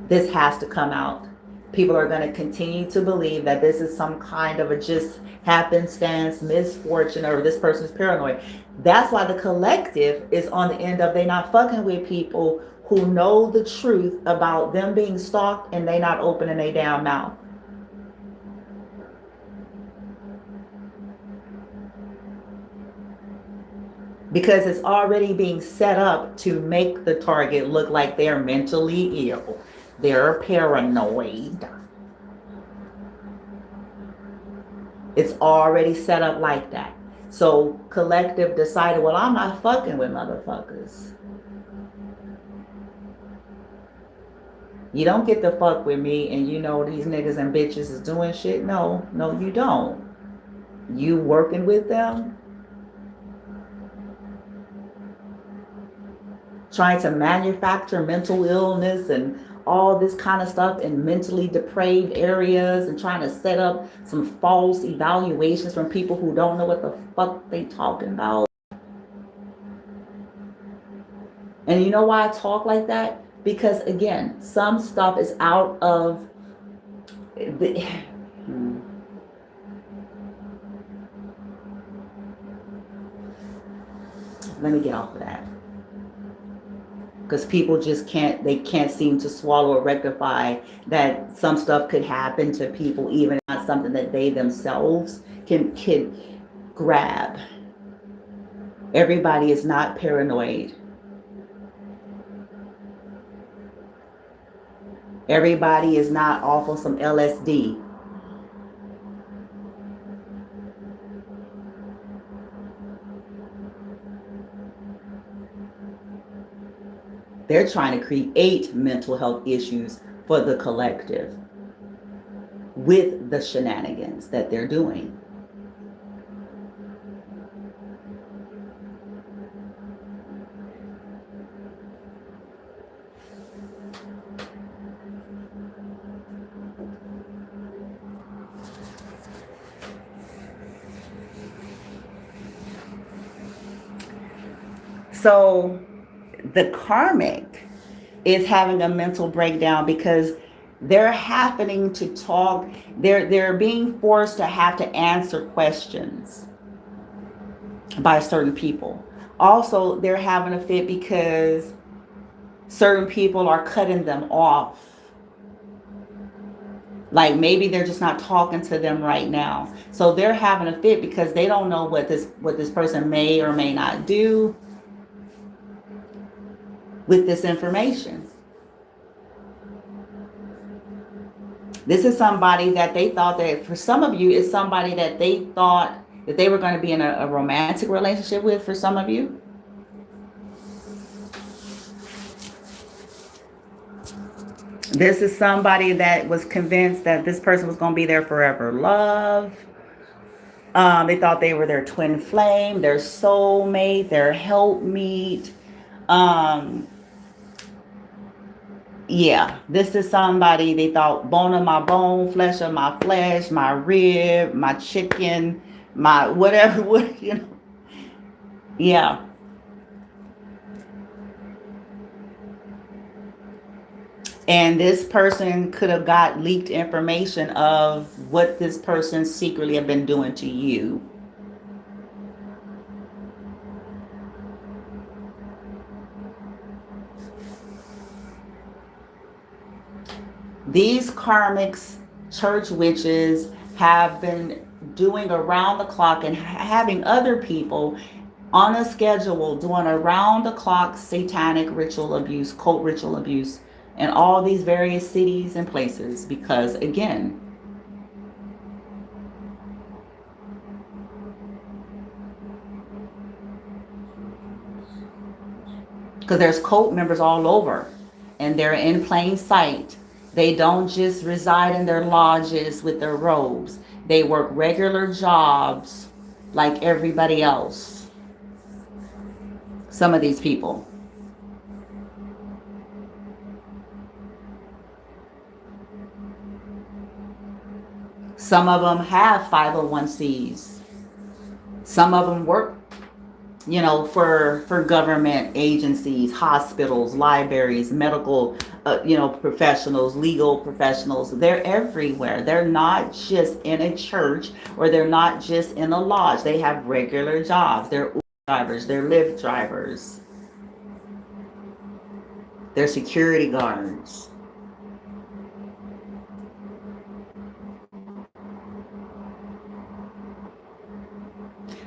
This has to come out. People are going to continue to believe that this is some kind of a just happenstance, misfortune, or this person's paranoid. That's why the collective is on the end of they not fucking with people who know the truth about them being stalked and they not opening their damn mouth. Because it's already being set up to make the target look like they're mentally ill. They're paranoid. It's already set up like that. So collective decided, well, I'm not fucking with motherfuckers. You don't get to fuck with me and you know these niggas and bitches is doing shit. No, you don't. You working with them, trying to manufacture mental illness and all this kind of stuff in mentally depraved areas and trying to set up some false evaluations from people who don't know what the fuck they talking about. And you know why I talk like that? Because again, some stuff is out of the let me get off of that. Because people just can't seem to swallow or rectify that some stuff could happen to people, even not something that they themselves can grab. Everybody is not paranoid. Everybody is not off of some LSD. They're trying to create mental health issues for the collective with the shenanigans that they're doing. So the karmic is having a mental breakdown because they're happening to talk, they're being forced to have to answer questions by certain people. Also, they're having a fit because certain people are cutting them off. Like maybe they're just not talking to them right now. So they're having a fit because they don't know what this person may or may not do with this information. This is somebody that they thought that, for some of you, is somebody that they thought that they were going to be in a romantic relationship with, for some of you. This is somebody that was convinced that this person was going to be their forever love. They thought they were their twin flame, their soulmate, their helpmeet. Yeah, this is somebody they thought bone of my bone, flesh of my flesh, my rib, my chicken, my whatever, you know. Yeah. And this person could have got leaked information of what this person secretly have been doing to you. These karmics, church witches, have been doing around the clock and having other people on a schedule doing around the clock satanic ritual abuse, cult ritual abuse in all these various cities and places. Because again, there's cult members all over and they're in plain sight. They don't just reside in their lodges with their robes. They work regular jobs like everybody else. Some of these people. Some of them have 501c. Some of them work, for government agencies, hospitals, libraries, medical, professionals, legal professionals. They're everywhere. They're not just in a church or they're not just in a lodge. They have regular jobs. They're Uber drivers. They're Lyft drivers. They're security guards.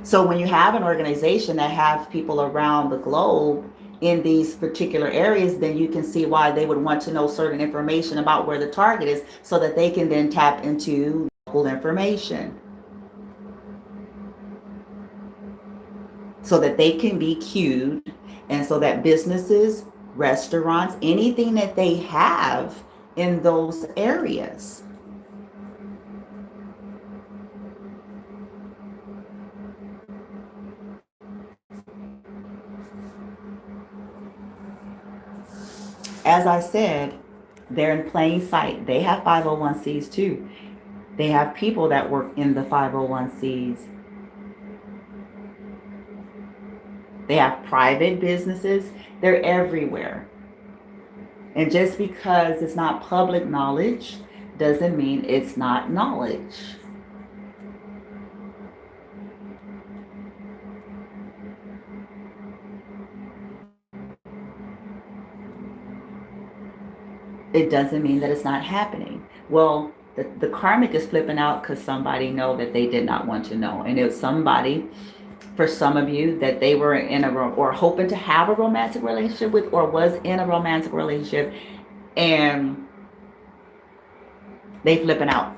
So when you have an organization that have people around the globe in these particular areas, then you can see why they would want to know certain information about where the target is so that they can then tap into local information. So that they can be cued and so that businesses, restaurants, anything that they have in those areas. As I said, They're in plain sight. They have 501(c)s too. They have people that work in the 501(c)s. They have private businesses. They're everywhere. And just because it's not public knowledge doesn't mean it's not knowledge. It doesn't mean that it's not happening. Well, the karmic is flipping out because somebody know that they did not want to know. And it was somebody, for some of you, that they were in or hoping to have a romantic relationship with, or was in a romantic relationship, and they flipping out.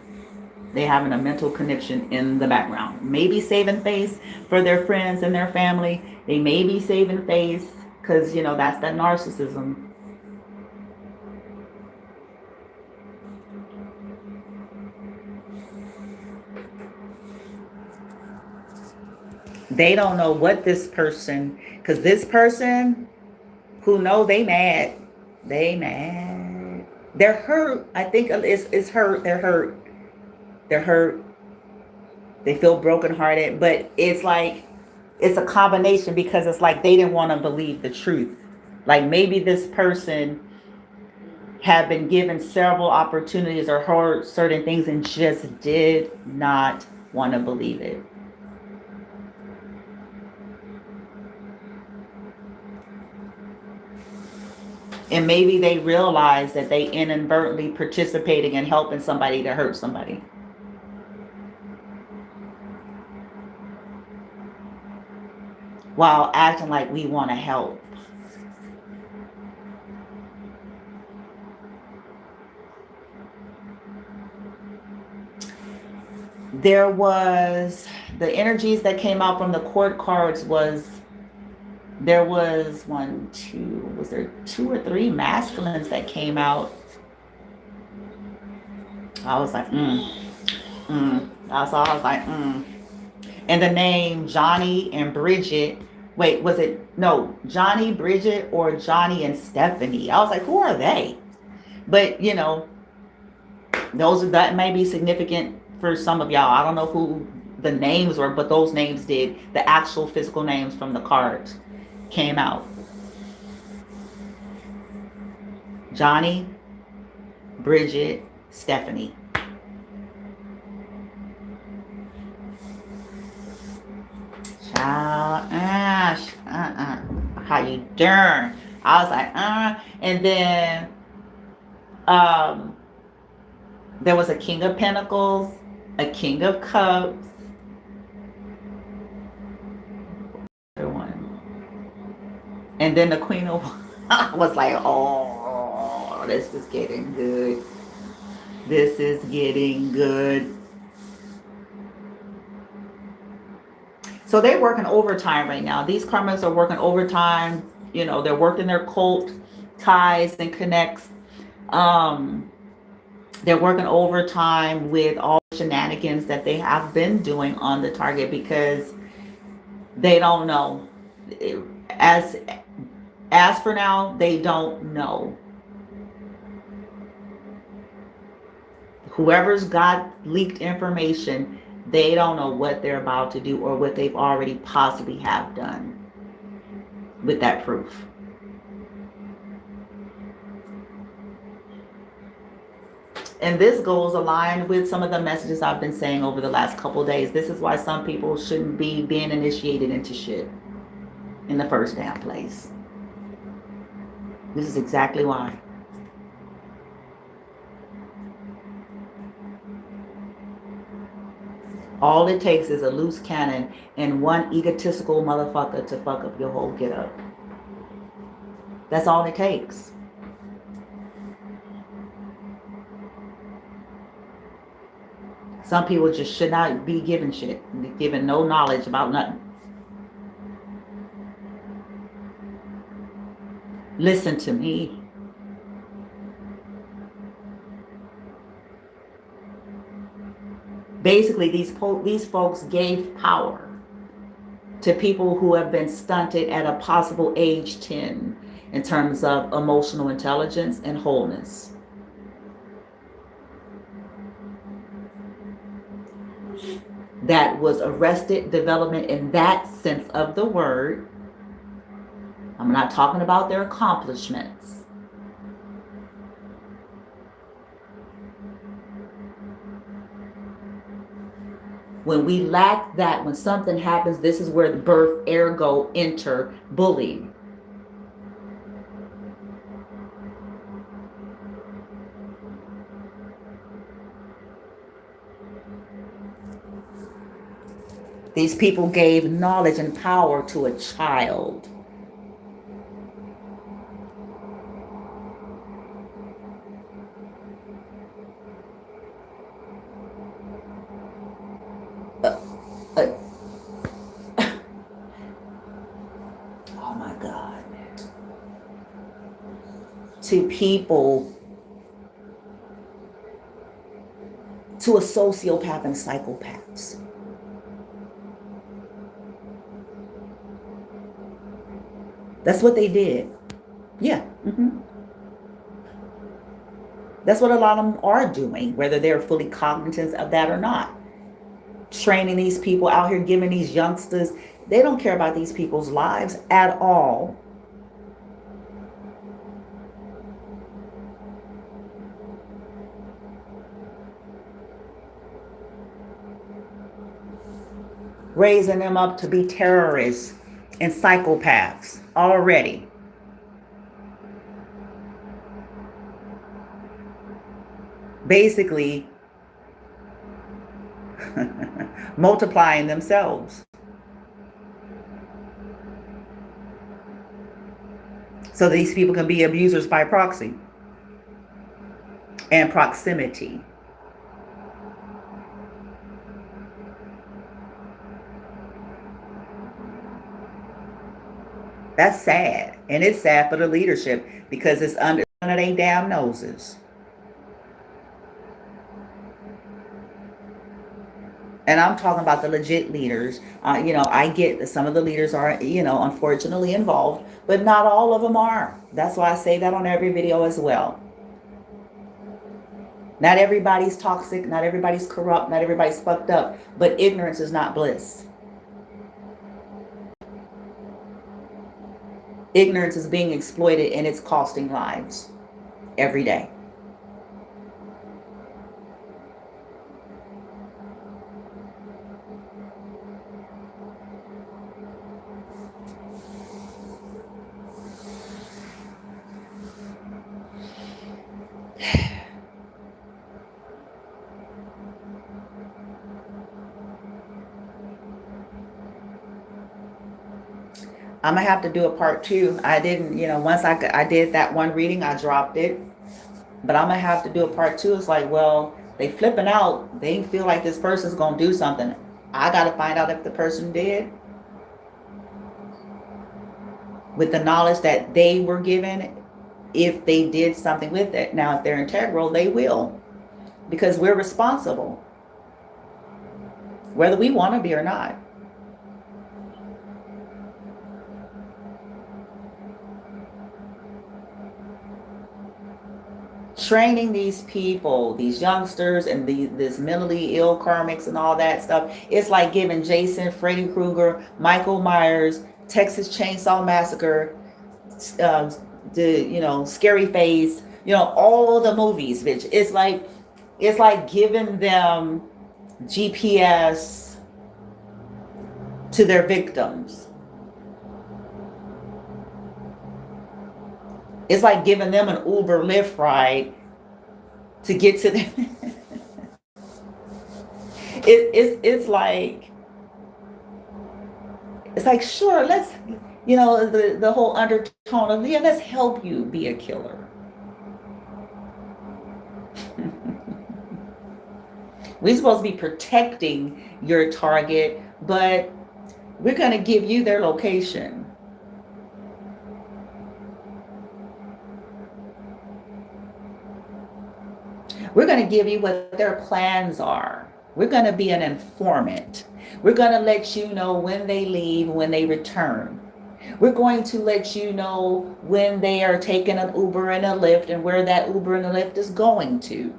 They having a mental connection in the background. Maybe saving face for their friends and their family. They may be saving face because, you know, that's that narcissism. They don't know what this person, because this person who know they mad. They mad. They're hurt. I think it's hurt. They're hurt. They're hurt. They feel brokenhearted, but it's like, it's a combination, because it's like they didn't want to believe the truth. Like maybe this person had been given several opportunities or heard certain things and just did not want to believe it. And maybe they realize that they inadvertently participating in helping somebody to hurt somebody. While acting like we want to help. There was, the energies that came out from the court cards was, there was was there 2 or 3 masculines that came out? I was like, That's all I was like, And the name Johnny and Bridget, wait, was it, no, Johnny, Bridget, or Johnny and Stephanie? I was like, who are they? But, you know, that may be significant for some of y'all. I don't know who the names were, but those names did. The actual physical names from the cards came out. Johnny, Bridget, Stephanie. Child, how you doing? I was like, and then there was a King of Pentacles, a King of Cups, and then the Queen of I was like, oh, this is getting good. This is getting good. So they're working overtime right now. These karmas are working overtime. You know, they're working their cult ties and connects. They're working overtime with all the shenanigans that they have been doing on the target, because they don't know. As for now, they don't know. Whoever's got leaked information, they don't know what they're about to do or what they've already possibly have done with that proof. And this goes aligned with some of the messages I've been saying over the last couple of days. This is why some people shouldn't be being initiated into shit in the first damn place. This is exactly why. All it takes is a loose cannon and one egotistical motherfucker to fuck up your whole get up. That's all it takes. Some people just should not be given shit, given no knowledge about nothing. Listen to me. Basically, these folks gave power to people who have been stunted at a possible age 10 in terms of emotional intelligence and wholeness. that was arrested development in that sense of the word. I'm not talking about their accomplishments. When we lack that, when something happens, this is where the birth, ergo, enter bullying. These people gave knowledge and power to a child. Oh my God. To people, to a sociopath and psychopaths. That's what they did. Yeah. That's what a lot of them are doing, whether they're fully cognizant of that or not. Training these people out here, giving these youngsters, they don't care about these people's lives at all. Raising them up to be terrorists and psychopaths already. Basically, multiplying themselves. So these people can be abusers by proxy and proximity. That's sad. And it's sad for the leadership because it's under their damn noses. And I'm talking about the legit leaders. I get that some of the leaders are, unfortunately involved, but not all of them are. That's why I say that on every video as well. Not everybody's toxic, not everybody's corrupt, not everybody's fucked up, but ignorance is not bliss. Ignorance is being exploited and it's costing lives every day. I'm gonna have to do a part 2. I didn't, once I did that one reading, I dropped it. But I'm gonna have to do a part 2. It's like, well, they flipping out. They feel like this person's gonna do something. I gotta find out if the person did. With the knowledge that they were given, if they did something with it. Now, if they're integral, they will. Because we're responsible. Whether we want to be or not. Training these people, these youngsters, and this mentally ill karmics and all that stuff, it's like giving Jason, Freddy Krueger, Michael Myers, Texas Chainsaw Massacre, Scary Face, all the movies, bitch. It's like giving them GPS to their victims. It's like giving them an Uber Lyft ride to get to them. It's like sure, let's, the whole undertone of, yeah, let's help you be a killer. We're supposed to be protecting your target, but we're going to give you their location. We're going to give you what their plans are. We're going to be an informant. We're going to let you know when they leave, when they return. We're going to let you know when they are taking an Uber and a Lyft and where that Uber and a Lyft is going to.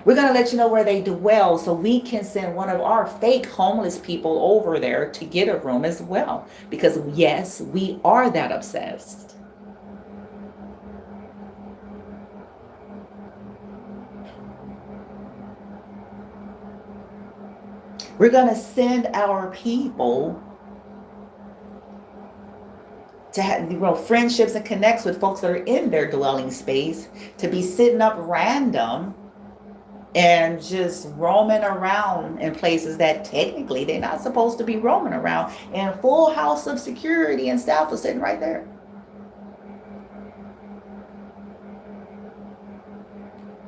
We're going to let you know where they dwell so we can send one of our fake homeless people over there to get a room as well. Because yes, we are that obsessed. We're going to send our people to have friendships and connects with folks that are in their dwelling space, to be sitting up random and just roaming around in places that technically they're not supposed to be roaming around, and full house of security and staff are sitting right there.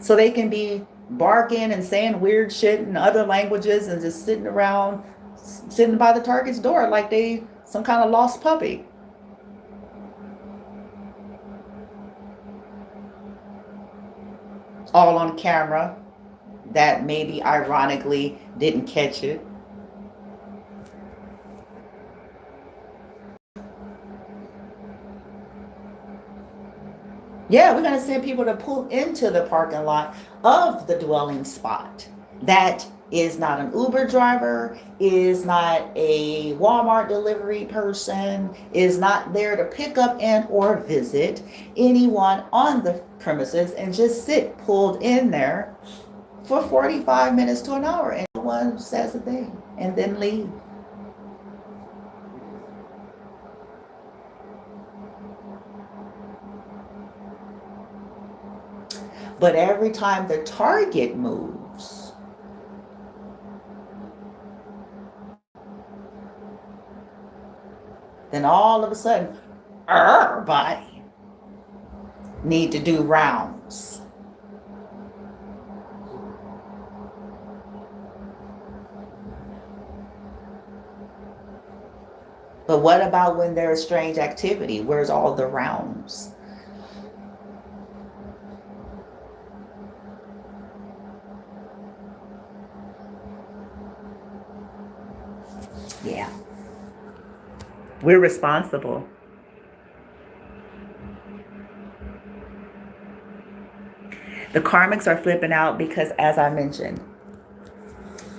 So they can be barking and saying weird shit in other languages and just sitting around, sitting by the target's door like they some kind of lost puppy. All on camera. That maybe ironically didn't catch it. Yeah, we're going to send people to pull into the parking lot of the dwelling spot. That is not an Uber driver, is not a Walmart delivery person, is not there to pick up and or visit anyone on the premises, and just sit pulled in there for 45 minutes to an hour and no one says a thing, and then leave. But every time the target moves, then all of a sudden, everybody need to do rounds. But what about when there's strange activity? Where's all the rounds? Yeah. We're responsible. The karmics are flipping out because, as I mentioned,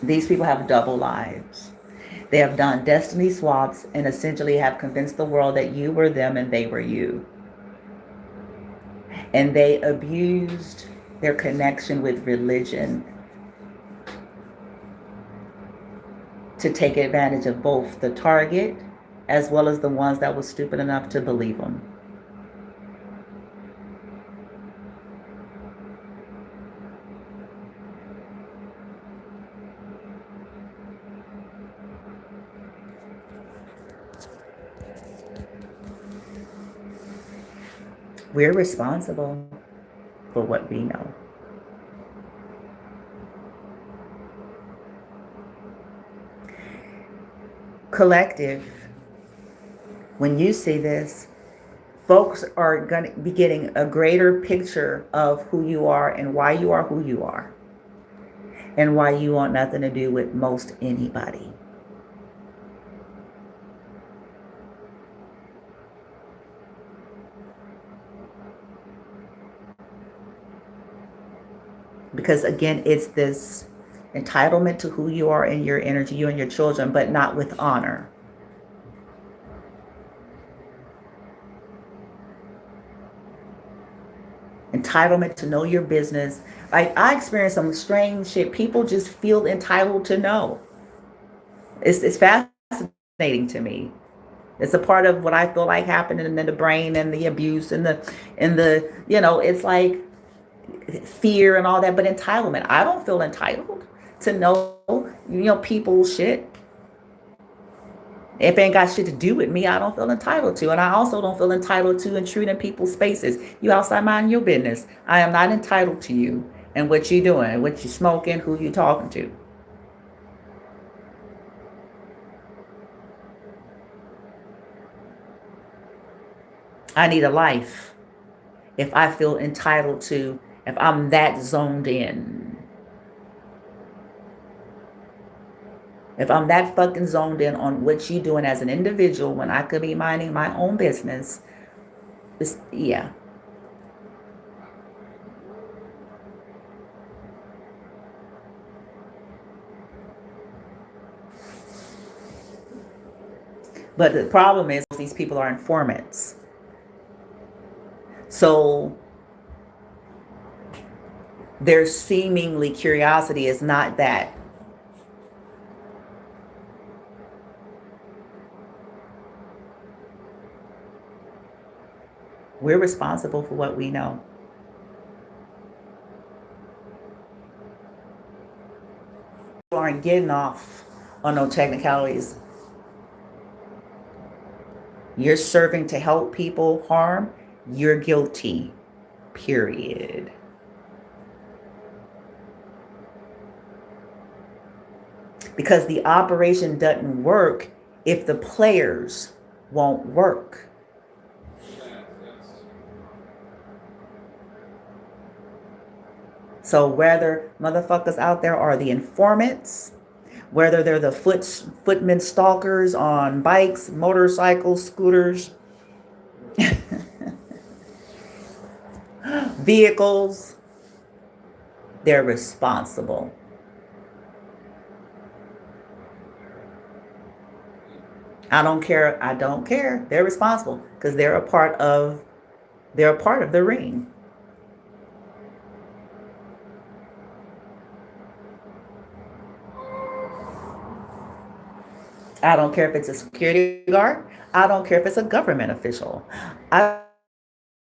these people have double lives. They have done destiny swaps and essentially have convinced the world that you were them and they were you. And they abused their connection with religion to take advantage of both the target as well as the ones that were stupid enough to believe them. We're responsible for what we know. Collective, when you see this, folks are going to be getting a greater picture of who you are and why you are who you are, and why you want nothing to do with most anybody. Because again, it's this entitlement to who you are and your energy, you and your children, but not with honor. Entitlement to know your business. Like, I experienced some strange shit. People just feel entitled to know. It's fascinating to me. It's a part of what I feel like happening in the brain and the abuse and the it's like fear and all that, but entitlement. I don't feel entitled to know people's shit. If it ain't got shit to do with me, I don't feel entitled to. And I also don't feel entitled to intrude in people's spaces. You outside mind your business. I am not entitled to you and what you doing, what you smoking, who you talking to. I need a life if I feel entitled to, if I'm that zoned in. If I'm that fucking zoned in on what you doing as an individual when I could be minding my own business, yeah. But the problem is these people are informants. So their seemingly curiosity is not that. We're responsible for what we know. You aren't getting off on no technicalities. You're serving to help people harm, you're guilty. Period. Because the operation doesn't work if the players won't work. So whether motherfuckers out there are the informants, whether they're the footmen stalkers on bikes, motorcycles, scooters, vehicles, they're responsible. I don't care. They're responsible because they're a part of the ring. I don't care if it's a security guard. I don't care if it's a government official. I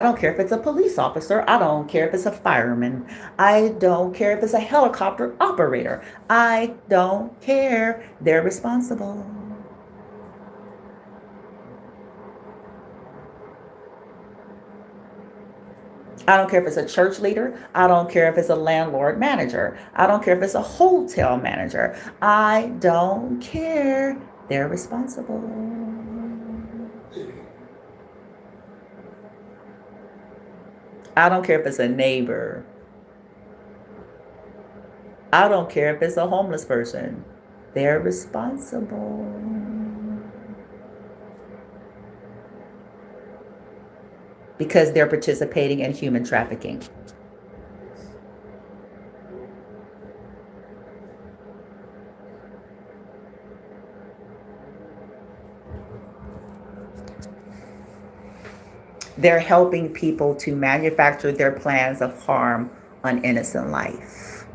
don't care if it's a police officer. I don't care if it's a fireman. I don't care if it's a helicopter operator. I don't care. They're responsible. I don't care if it's a church leader. I don't care if it's a landlord manager. I don't care if it's a hotel manager. I don't care. They're responsible. I don't care if it's a neighbor. I don't care if it's a homeless person. They're responsible. Because they're participating in human trafficking. They're helping people to manufacture their plans of harm on innocent life.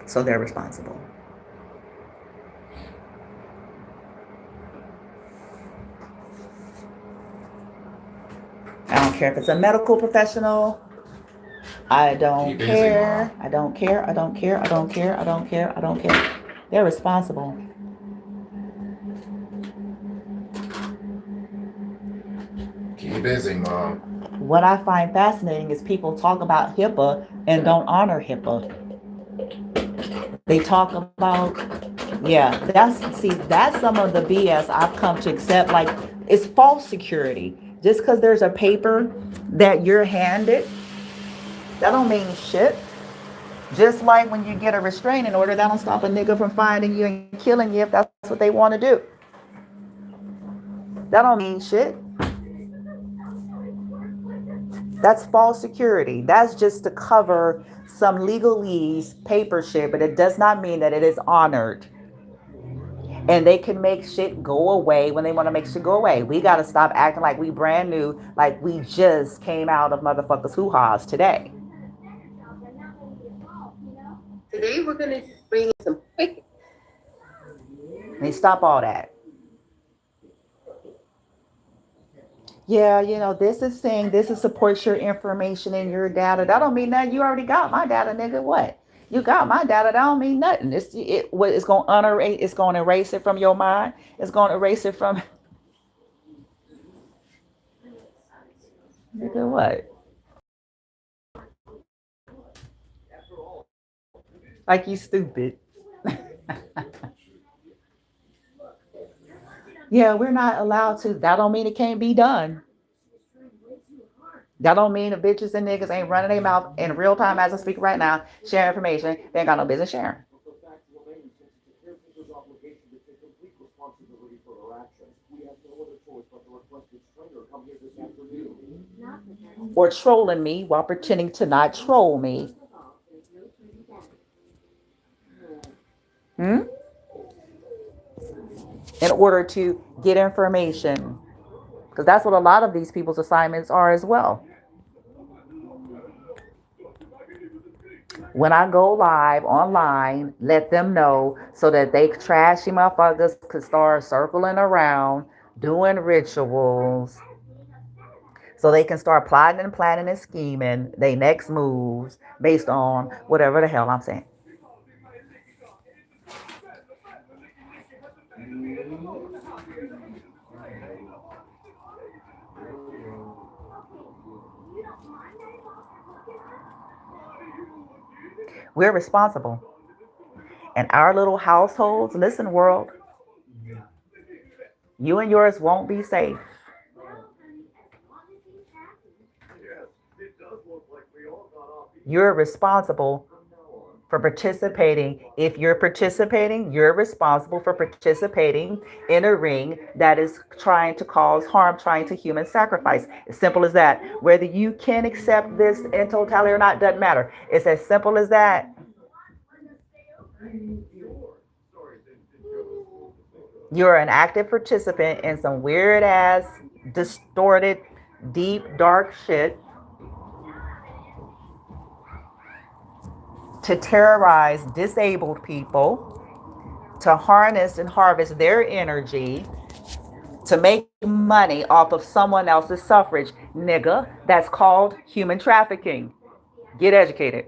So they're responsible. I don't care if it's a medical professional. I don't care. I don't care. I don't care. I don't care. I don't care. I don't care. They're responsible. Keep busy, Mom. What I find fascinating is people talk about HIPAA and don't honor HIPAA. They talk about, that's some of the BS I've come to accept. Like, it's false security. Just because there's a paper that you're handed, that don't mean shit. Just like when you get a restraining order, that don't stop a nigga from finding you and killing you if that's what they want to do. That don't mean shit. That's false security. That's just to cover some legalese paper shit, but it does not mean that it is honored. And they can make shit go away when they want to make shit go away. We got to stop acting like we brand new, like we just came out of motherfuckers hoo-ha's today. Today we're going to bring some quick. I mean, stop all that. Yeah, this is saying this is supports your information and your data. That don't mean that you already got my data, nigga. What? You got my data. That don't mean nothing. It's going to it's going to erase it from your mind. It's going to erase it from nigga. What? Like you stupid. Yeah, we're not allowed to. That don't mean it can't be done. That don't mean the bitches and niggas ain't running their mouth in real time as I speak right now, sharing information they ain't got no business sharing. Or trolling me while pretending to not troll me. in order to get information. Because that's what a lot of these people's assignments are as well. When I go live online, let them know so that they trashy motherfuckers could start circling around, doing rituals, so they can start plotting and planning and scheming their next moves based on whatever the hell I'm saying. We're responsible. And our little households, listen, world, you and yours won't be safe. You're responsible for participating. If you're participating, you're responsible for participating in a ring that is trying to cause harm, trying to human sacrifice. As simple as that. Whether you can accept this in totality or not doesn't matter. It's as simple as that. You're an active participant in some weird ass, distorted, deep, dark shit to terrorize disabled people, to harness and harvest their energy, to make money off of someone else's suffrage. Nigga, that's called human trafficking. Get educated.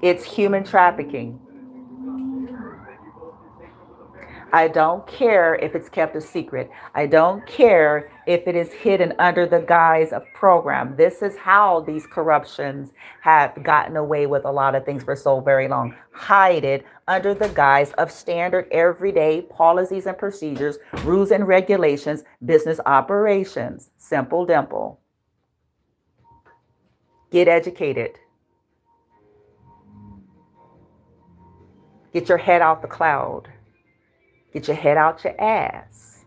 It's human trafficking. I don't care if it's kept a secret. I don't care if it is hidden under the guise of program. This is how these corruptions have gotten away with a lot of things for so very long. Hide it under the guise of standard everyday policies and procedures, rules and regulations, business operations. Simple dimple. Get educated. Get your head out the cloud. Get your head out your ass.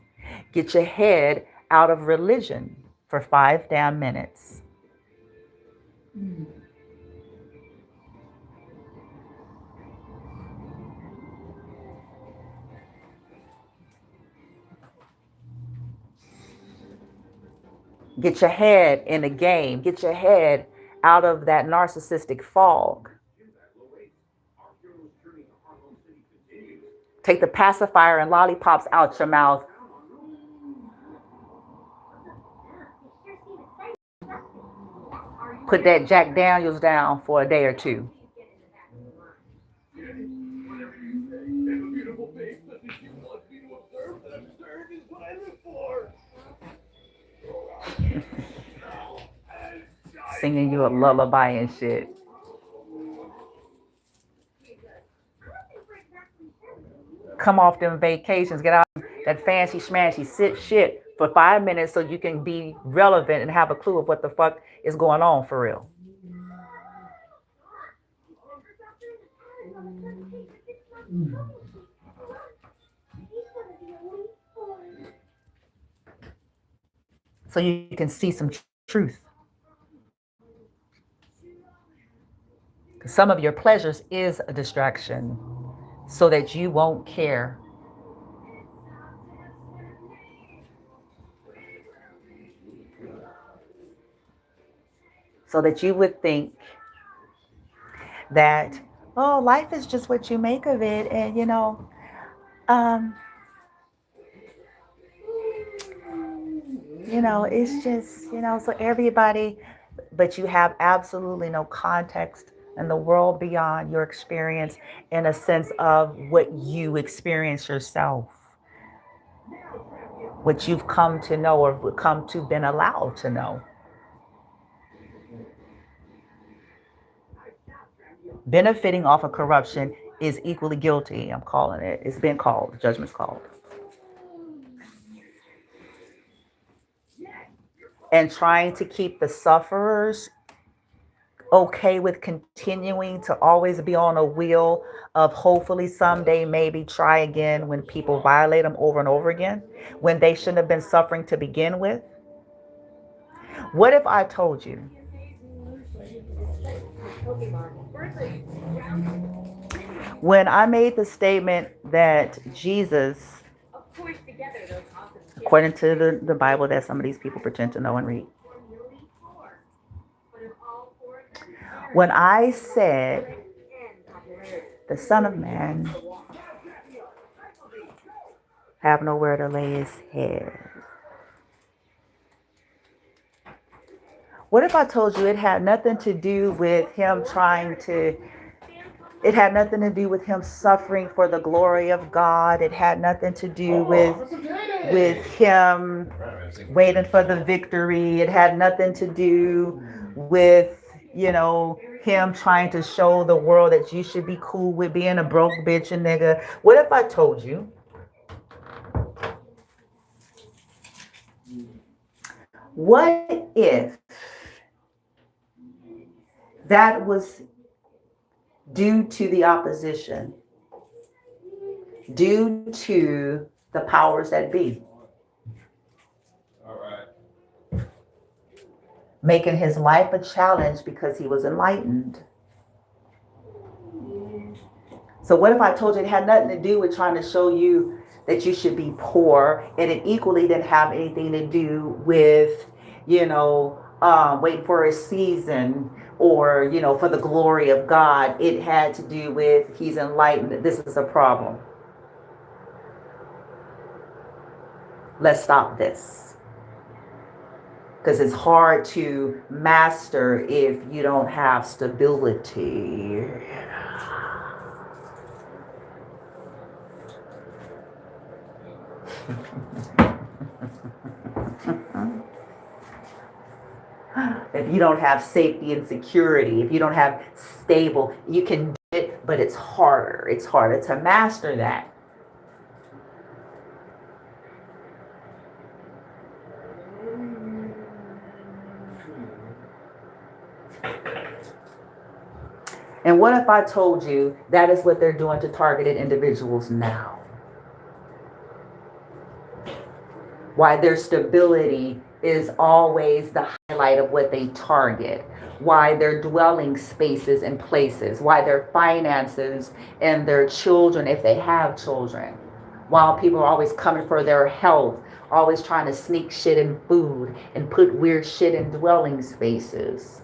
Get your head out of religion for 5 damn minutes. Get your head in the game. Get your head out of that narcissistic fog. Take the pacifier and lollipops out your mouth. Put that Jack Daniels down for a day or two. Singing you a lullaby and shit. Come off them vacations, get out that fancy schmancy shit for 5 minutes so you can be relevant and have a clue of what the fuck is going on for real. So you can see some truth. Some of your pleasures is a distraction so that you won't care. So that you would think that, oh, life is just what you make of it. And, it's just, so everybody, but you have absolutely no context in the world beyond your experience in a sense of what you experience yourself, what you've come to know or come to been allowed to know. Benefiting off of corruption is equally guilty. I'm calling it. It's been called. Judgment's called. And trying to keep the sufferers okay with continuing to always be on a wheel of hopefully someday maybe try again when people violate them over and over again, when they shouldn't have been suffering to begin with. What if I told you When I made the statement that Jesus, according to the Bible that some of these people pretend to know and read, when I said the Son of Man have nowhere to lay his head, what if I told you it had nothing to do with him it had nothing to do with him suffering for the glory of God. It had nothing to do with him waiting for the victory. It had nothing to do with, him trying to show the world that you should be cool with being a broke bitch and nigga. What if I told you what if that was due to the opposition, due to the powers that be, making his life a challenge because he was enlightened? So what if I told you it had nothing to do with trying to show you that you should be poor, and it equally didn't have anything to do with, waiting for a season or, for the glory of God? It had to do with he's enlightened. This is a problem. Let's stop this. Because it's hard to master if you don't have stability. If you don't have safety and security, if you don't have stable, you can do it, but it's harder. It's harder to master that. And what if I told you that is what they're doing to targeted individuals now? Why their stability is always the highlight of what they target. Why their dwelling spaces and places. Why their finances and their children, if they have children. While people are always coming for their health, always trying to sneak shit in food and put weird shit in dwelling spaces.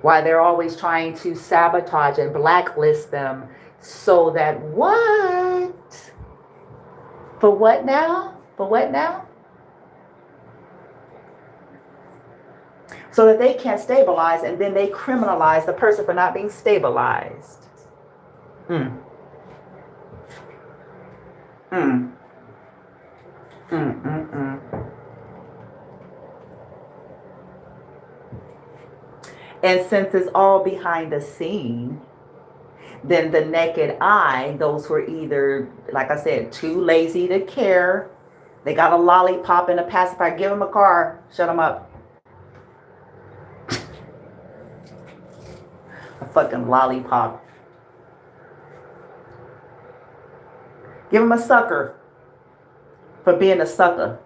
Why they're always trying to sabotage and blacklist them so that what? For what now? For what now? So that they can't stabilize, and then they criminalize the person for not being stabilized. And since it's all behind the scene, then the naked eye, those who are either, like I said, too lazy to care, they got a lollipop and a pacifier, give them a car, shut them up. A fucking lollipop. Give them a sucker for being a sucker.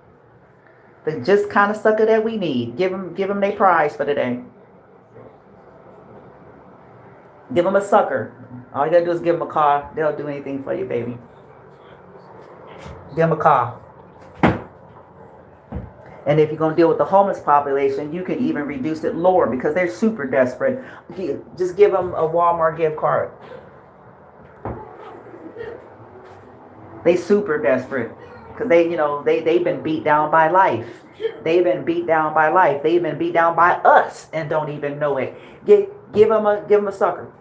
The just kind of sucker that we need. Give them their prize for today. Give them a sucker. All you gotta do is give them a car. They'll do anything for you, baby. Give them a car. And if you're gonna deal with the homeless population, you can even reduce it lower because they're super desperate. Just give them a Walmart gift card. They super desperate because they've been beat down by life. They've been beat down by life. They've been beat down by us and don't even know it. Give them a sucker.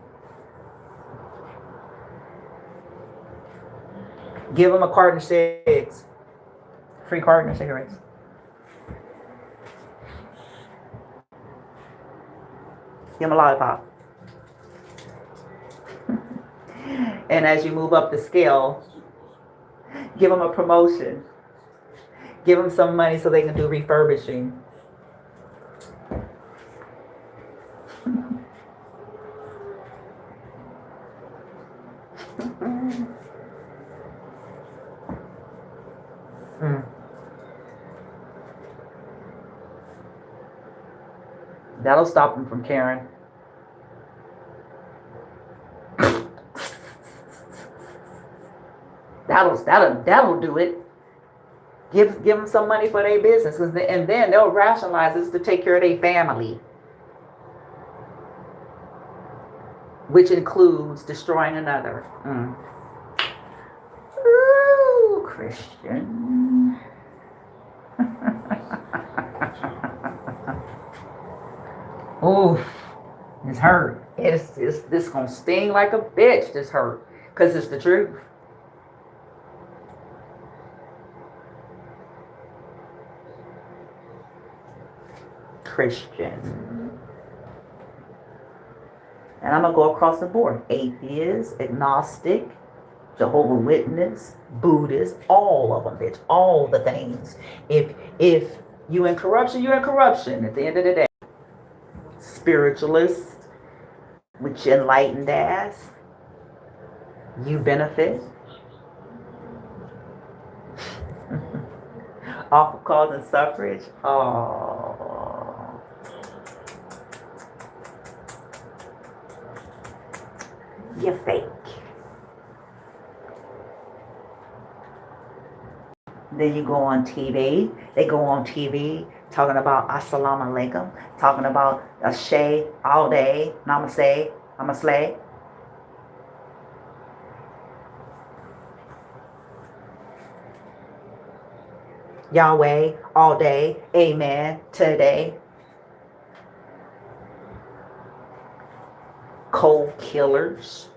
Give them a carton of cigs. Free carton of cigarettes. Give them a lollipop. And as you move up the scale, give them a promotion. Give them some money so they can do refurbishing. That'll stop them from caring. That'll do it. Give them some money for their business, and then they'll rationalize this to take care of their family, which includes destroying another. Ooh, Christian. Ooh, it's hurt. This gonna sting like a bitch. This hurt, cause it's the truth. Christian. And I'm going to go across the board. Atheist, agnostic, Jehovah's Witness, Buddhist, all of them, bitch. All the things. If you in corruption, you're in corruption at the end of the day. Spiritualist, which enlightened ass, you benefit. Awful cause and suffrage. Oh. You're fake. Then you go on TV. They go on TV talking about Assalamu Alaikum, talking about Ashe all day, Namaste, I'm a slave. Yahweh all day, amen, today. Cold killers.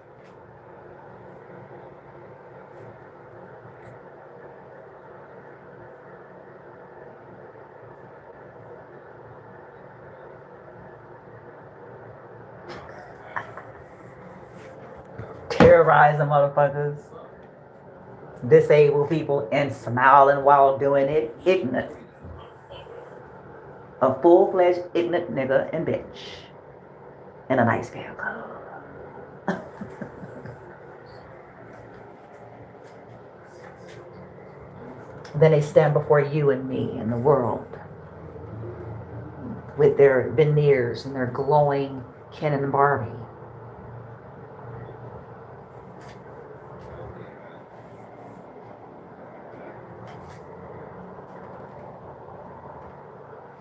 Terrorize the motherfuckers. Disable people and smiling while doing it. Ignorant. A full-fledged ignorant nigga and bitch. In a nice vehicle. Then they stand before you and me and the world with their veneers and their glowing Ken and Barbie.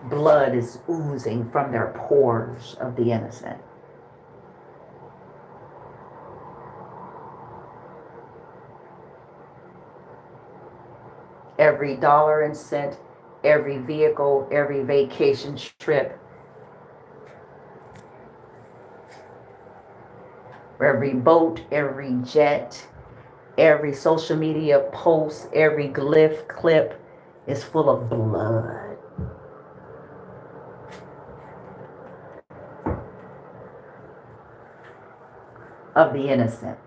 Blood is oozing from their pores of the innocent. Every dollar and cent, every vehicle, every vacation trip, every boat, every jet, every social media post, every glyph clip is full of blood. Of the innocent.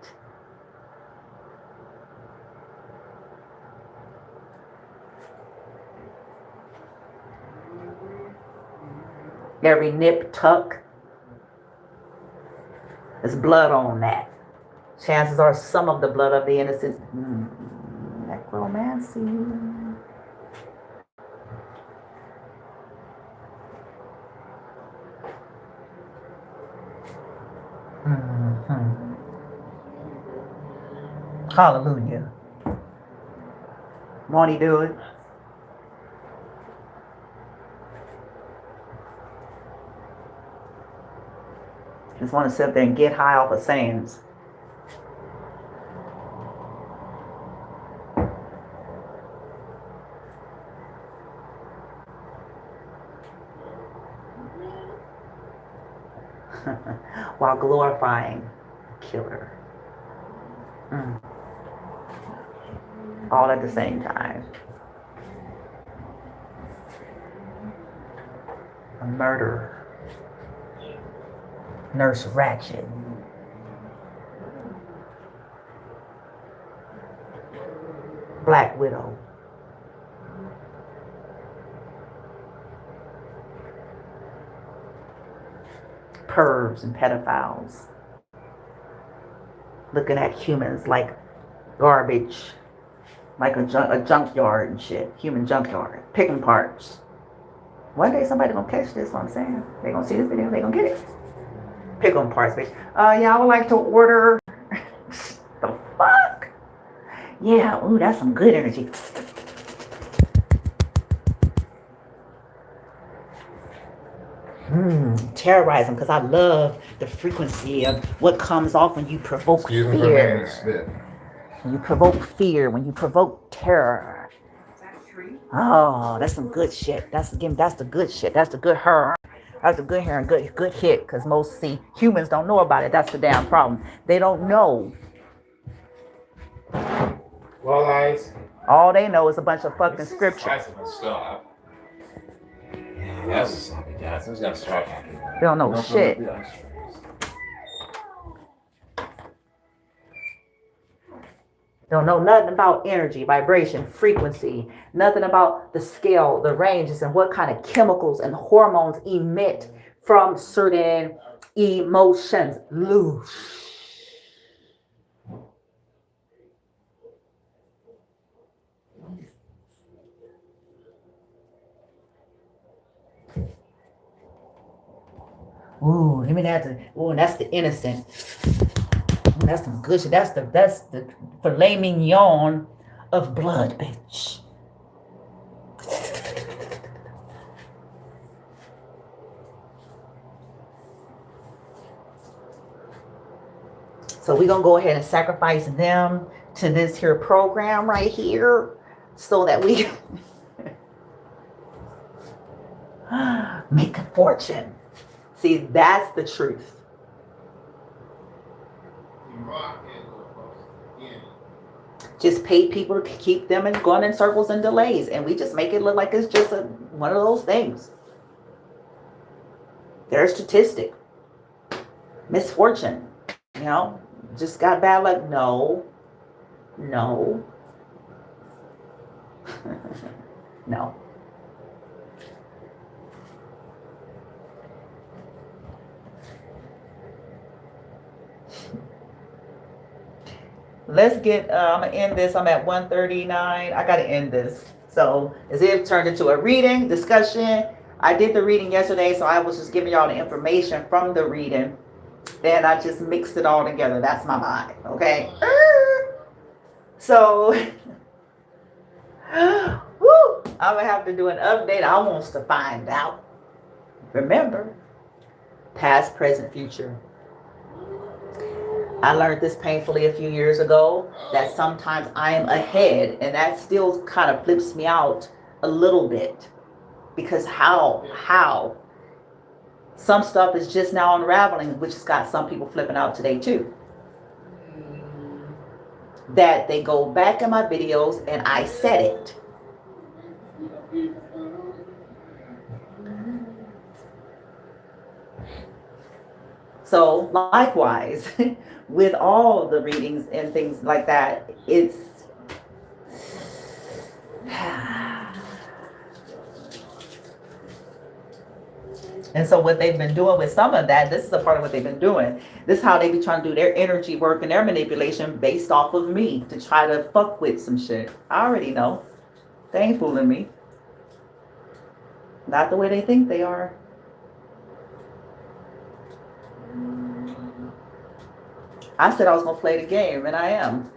Every nip tuck, there's blood on that. Chances are some of the blood of the innocent. Necromancy. Hallelujah. Won't he do it? Just want to sit there and get high off of sands. While glorifying the killer. All at the same time. A murderer. Nurse Ratchet. Black Widow. Pervs and pedophiles. Looking at humans like garbage. Like a junkyard and shit. Human junkyard. Picking parts. One day somebody gonna catch this, what I'm saying. They gonna see this video, they gonna get it. Pick on parts, bitch. Yeah, I would like to order. The fuck? Yeah, ooh, that's some good energy. Terrorize them, because I love the frequency of what comes off when you provoke fear. When you provoke fear, when you provoke terror. Oh, that's some good shit. That's the good shit. That's the good her. That's a good hair and good hit. Because most humans don't know about it. That's the damn problem. They don't know. Well, guys. All they know is a bunch of fucking scripture. Yes. They don't know shit. Don't know nothing about energy, vibration, frequency, nothing about the scale, the ranges, and what kind of chemicals and hormones emit from certain emotions. Loose. Ooh, I mean that's the innocent. Ooh, that's some good shit. That's the filet mignon of blood, bitch. So we're gonna go ahead and sacrifice them to this here program right here, so that we make a fortune. See, that's the truth. Just pay people to keep them and going in circles and delays, and we just make it look like it's just one of those things. They're a statistic. Misfortune, just got bad luck. No. No. Let's get, I'm going to end this. I'm at 1:39. I got to end this. So as if turned into a reading, discussion. I did the reading yesterday, so I was just giving y'all the information from the reading. Then I just mixed it all together. That's my mind. Okay. So, woo, I'm going to have to do an update. I want to find out. Remember, past, present, future. I learned this painfully a few years ago, that sometimes I am ahead, and that still kind of flips me out a little bit, because how some stuff is just now unraveling, which has got some people flipping out today too. That they go back in my videos and I said it. So likewise, with all the readings and things like that, it's and so what they've been doing with some of that, this is a part of what they've been doing. This is how they be trying to do their energy work and their manipulation based off of me to try to fuck with some shit. I already know. They ain't fooling me. Not the way they think they are. I said I was going to play the game, and I am.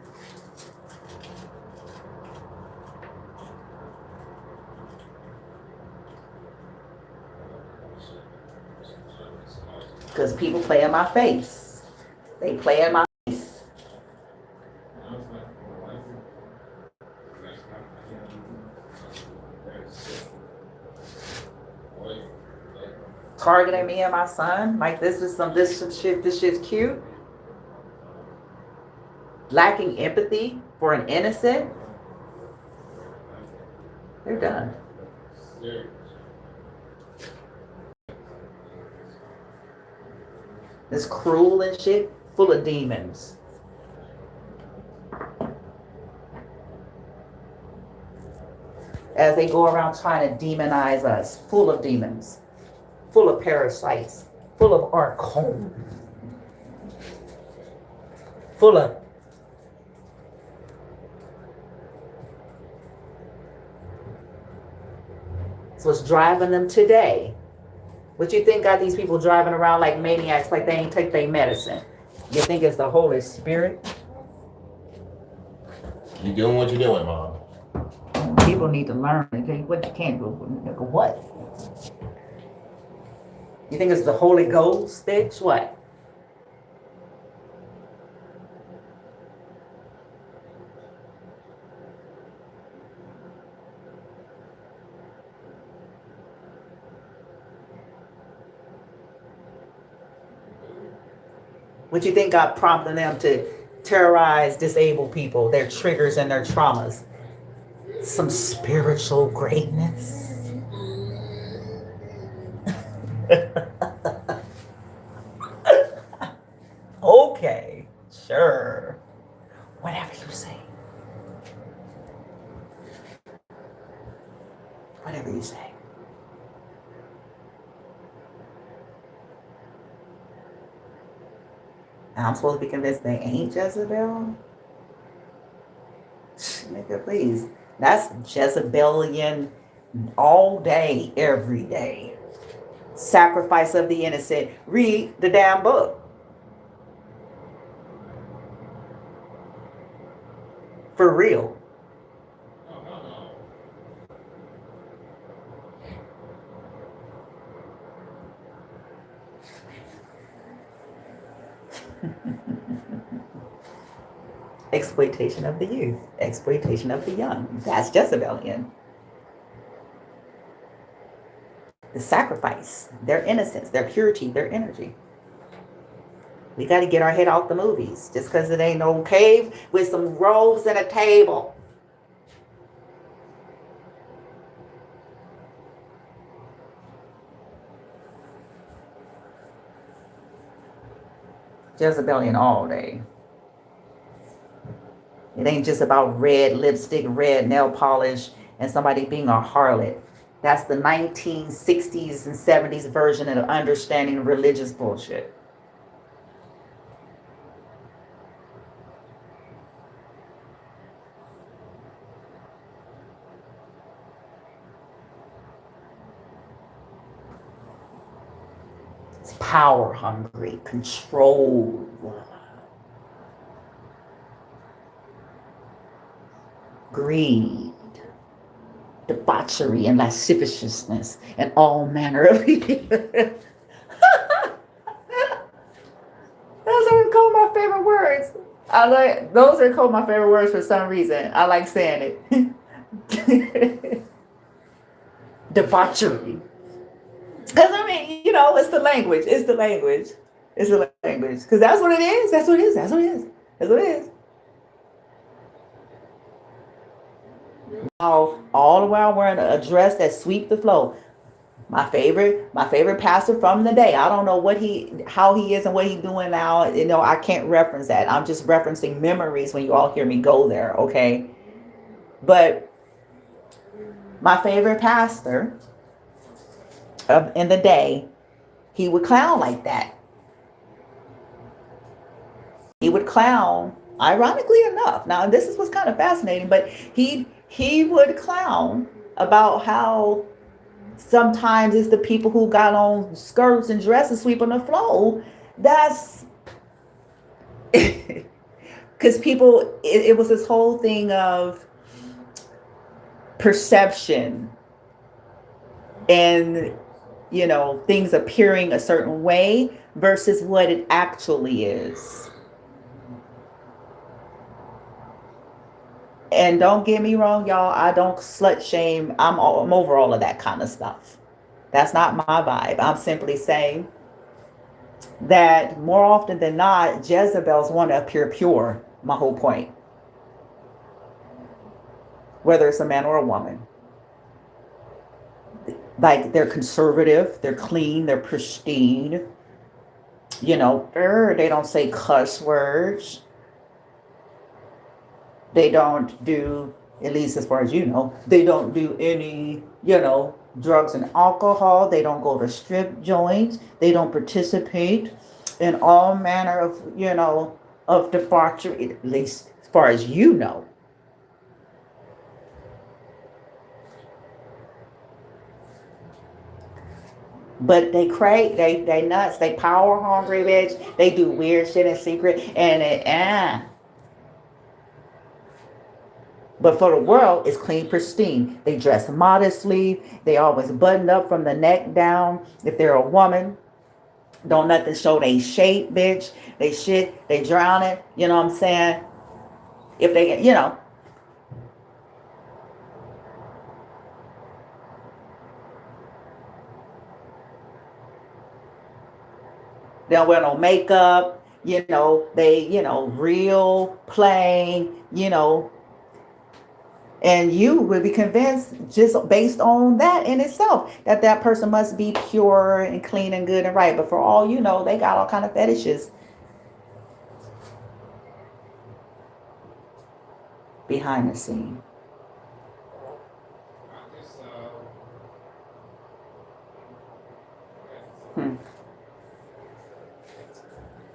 Because people play in my face. They play in my face. Targeting me and my son. Like this shit's cute. Lacking empathy for an innocent. They're done. It's cruel and shit, full of demons. As they go around trying to demonize us, full of demons, full of parasites, full of archon, full of It's what's driving them today. What you think got these people driving around like maniacs, like they ain't take their medicine? You think it's the Holy Spirit? You doing what you're doing, Mom. People need to learn. What you can't do. What? You think it's the Holy Ghost, bitch? What? What you think got prompted them to terrorize disabled people, their triggers and their traumas? Some spiritual greatness. Okay, sure. Whatever you say. Whatever you say. And I'm supposed to be convinced they ain't Jezebel? Nigga, please. That's Jezebelian all day, every day. Sacrifice of the innocent. Read the damn book. For real. Exploitation of the youth. Exploitation of the young. That's Jezebelian. The sacrifice. Their innocence. Their purity. Their energy. We got to get our head off the movies. Just because it ain't no cave with some robes and a table. Jezebelian all day. It ain't just about red lipstick, red nail polish, and somebody being a harlot. That's the 1960s and 70s version of understanding religious bullshit. It's power hungry, control. Greed, debauchery, and lasciviousness, and all manner of evil. Those are called my favorite words. Those are called my favorite words for some reason. I like saying it. Debauchery. Because I mean, it's the language. It's the language. It's the language. Because that's what it is. That's what it is. That's what it is. That's what it is. All the while wearing a dress that sweep the floor. My favorite pastor from the day. I don't know how he is and what he's doing now. I can't reference that. I'm just referencing memories when you all hear me go there, okay? But my favorite pastor in the day, he would clown like that. He would clown, ironically enough. Now, this is what's kind of fascinating, but he would clown about how sometimes it's the people who got on skirts and dresses sweeping the floor. That's because people, it was this whole thing of perception and, things appearing a certain way versus what it actually is. And don't get me wrong, y'all. I don't slut shame. I'm over all of that kind of stuff. That's not my vibe. I'm simply saying that more often than not, Jezebels want to appear pure. My whole point. Whether it's a man or a woman. Like they're conservative, they're clean, they're pristine. They don't say cuss words. They don't do, at least as far as they don't do any, drugs and alcohol. They don't go to strip joints. They don't participate in all manner of, of debauchery, at least as far as you know. But they crazy, they nuts, they power hungry, bitch. They do weird shit in secret, and But for the world, it's clean, pristine. They dress modestly. They always button up from the neck down. If they're a woman, don't nothing show they shape, bitch. They shit, they drown it. You know what I'm saying? If they, they don't wear no makeup. They, real plain, and you would be convinced just based on that in itself that that person must be pure and clean and good and right. But for all you know, they got all kind of fetishes behind the scene.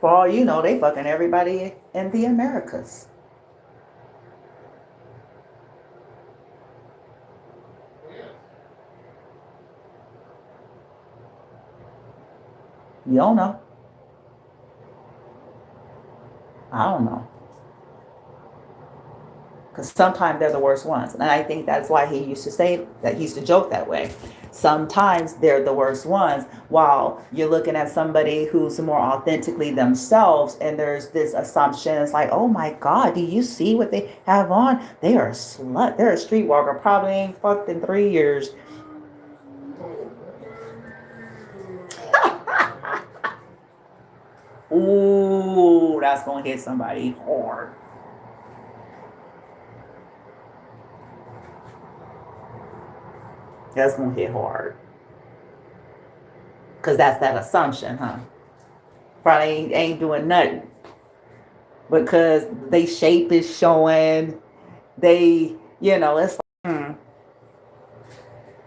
For all you know, they fucking everybody in the Americas. You don't know. I don't know. Because sometimes they're the worst ones. And I think that's why he used to say that, he used to joke that way. Sometimes they're the worst ones while you're looking at somebody who's more authentically themselves, and there's this assumption. It's like, oh my God, do you see what they have on? They are a slut. They're a streetwalker. Probably ain't fucked in 3 years. Ooh, that's going to hit somebody hard. That's going to hit hard. Because that's that assumption, huh? Probably ain't doing nothing. Because they shape is showing. They, it's like,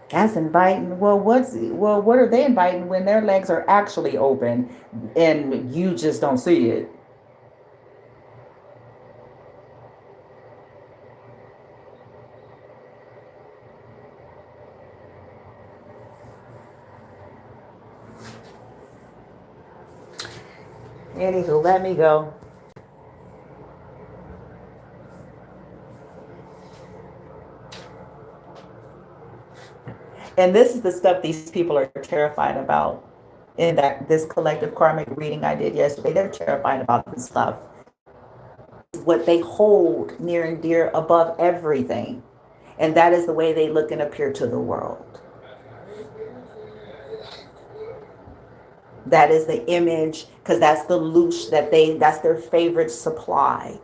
that's inviting. Well, what are they inviting when their legs are actually open and you just don't see it? Anywho, let me go. And this is the stuff these people are terrified about. In this collective karmic reading I did yesterday, they're terrified about this stuff. What they hold near and dear above everything. And that is the way they look and appear to the world. That is the image, because that's the louche that's their favorite supply.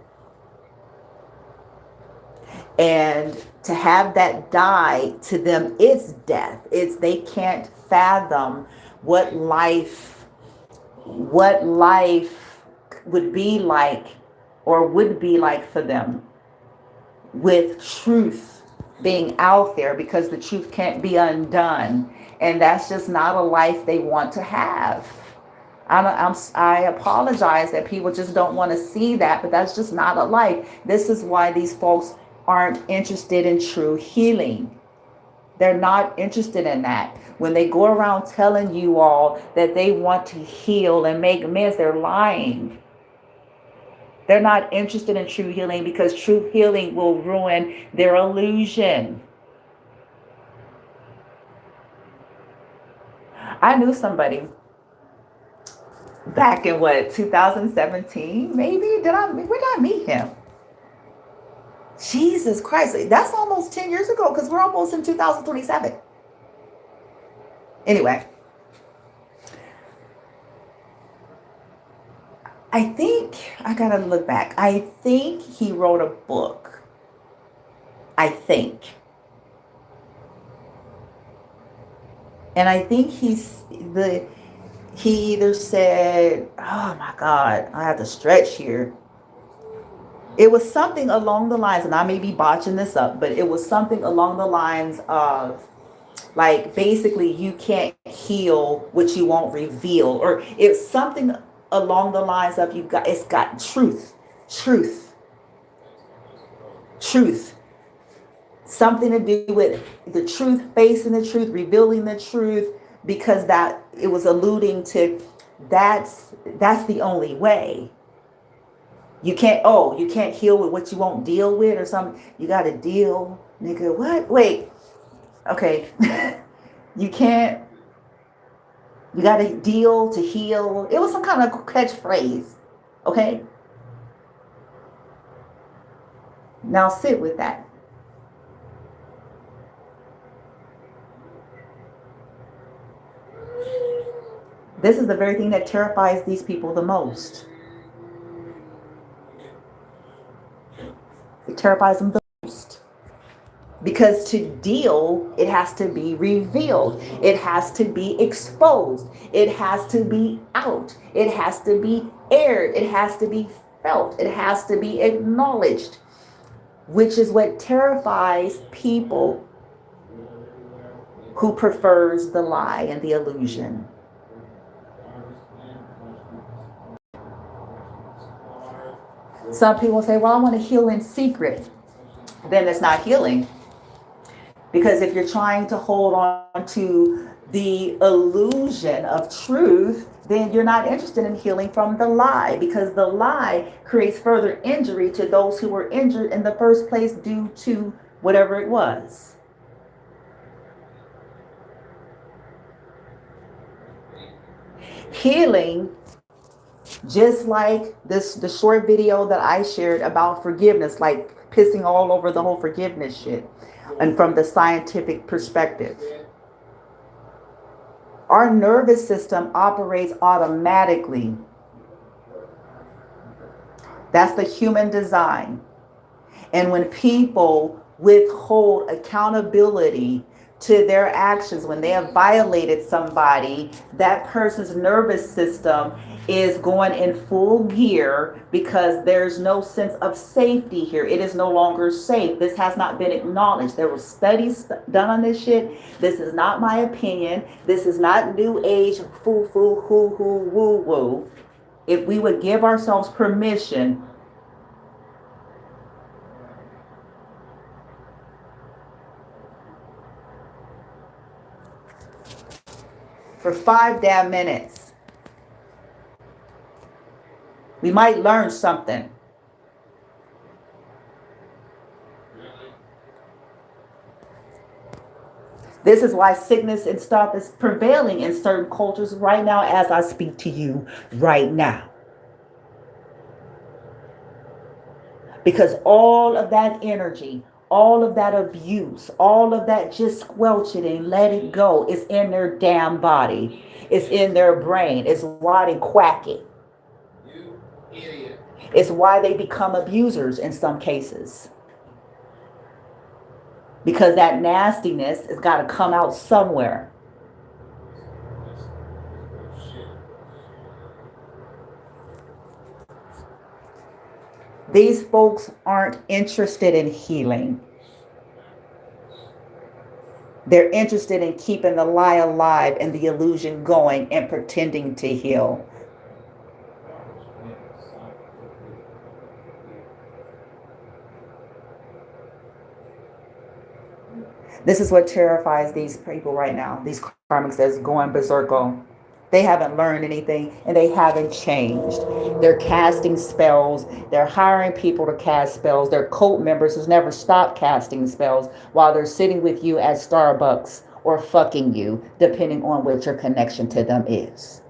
And to have that die to them, it's death. They can't fathom what life would be like, or would be like for them, with truth being out there, because the truth can't be undone. And that's just not a life they want to have. I apologize that people just don't want to see that, but that's just not a life. This is why these folks aren't interested in true healing. They're not interested in that. When they go around telling you all that they want to heal and make amends, they're lying. They're not interested in true healing, because true healing will ruin their illusion. I knew somebody back in 2017, maybe? Where did I meet him? Jesus Christ, that's almost 10 years ago, because we're almost in 2027. Anyway, I think, I gotta look back. I think he wrote a book. I think. And I think he either said, oh my God, I have to stretch here. It was something along the lines, and I may be botching this up, but it was something along the lines of, like, basically you can't heal what you won't reveal, or it's something along the lines of, it's got truth, something to do with the truth, facing the truth, revealing the truth, because that it was alluding to that's the only way. You can't heal with what you won't deal with or something. You got to deal, nigga. What? Wait. Okay. You can't. You got to deal to heal. It was some kind of catchphrase. Okay. Now sit with that. This is the very thing that terrifies these people the most. It terrifies them the most. Because to deal, it has to be revealed. It has to be exposed. It has to be out. It has to be aired. It has to be felt. It has to be acknowledged, which is what terrifies people who prefers the lie and the illusion. Some people say, well, I want to heal in secret. Then it's not healing. Because if you're trying to hold on to the illusion of truth, then you're not interested in healing from the lie, because the lie creates further injury to those who were injured in the first place due to whatever it was. Healing, just like the short video that I shared about forgiveness, like pissing all over the whole forgiveness shit, and from the scientific perspective. Our nervous system operates automatically. That's the human design. And when people withhold accountability to their actions, when they have violated somebody, that person's nervous system is going in full gear because there's no sense of safety here. It is no longer safe. This has not been acknowledged. There were studies done on this shit. This is not my opinion. This is not new age foo-foo, hoo-hoo, woo-woo. If we would give ourselves permission for 5 damn minutes, we might learn something. This is why sickness and stuff is prevailing in certain cultures right now as I speak to you right now. Because all of that energy, all of that abuse, all of that just squelch it and let it go is in their damn body. It's in their brain. It's why they quack it. It's why they become abusers in some cases. Because that nastiness has got to come out somewhere. These folks aren't interested in healing. They're interested in keeping the lie alive and the illusion going and pretending to heal. This is what terrifies these people right now. These karmics that's going berserko. They haven't learned anything and they haven't changed. They're casting spells. They're hiring people to cast spells. They're cult members who's never stopped casting spells while they're sitting with you at Starbucks or fucking you, depending on what your connection to them is.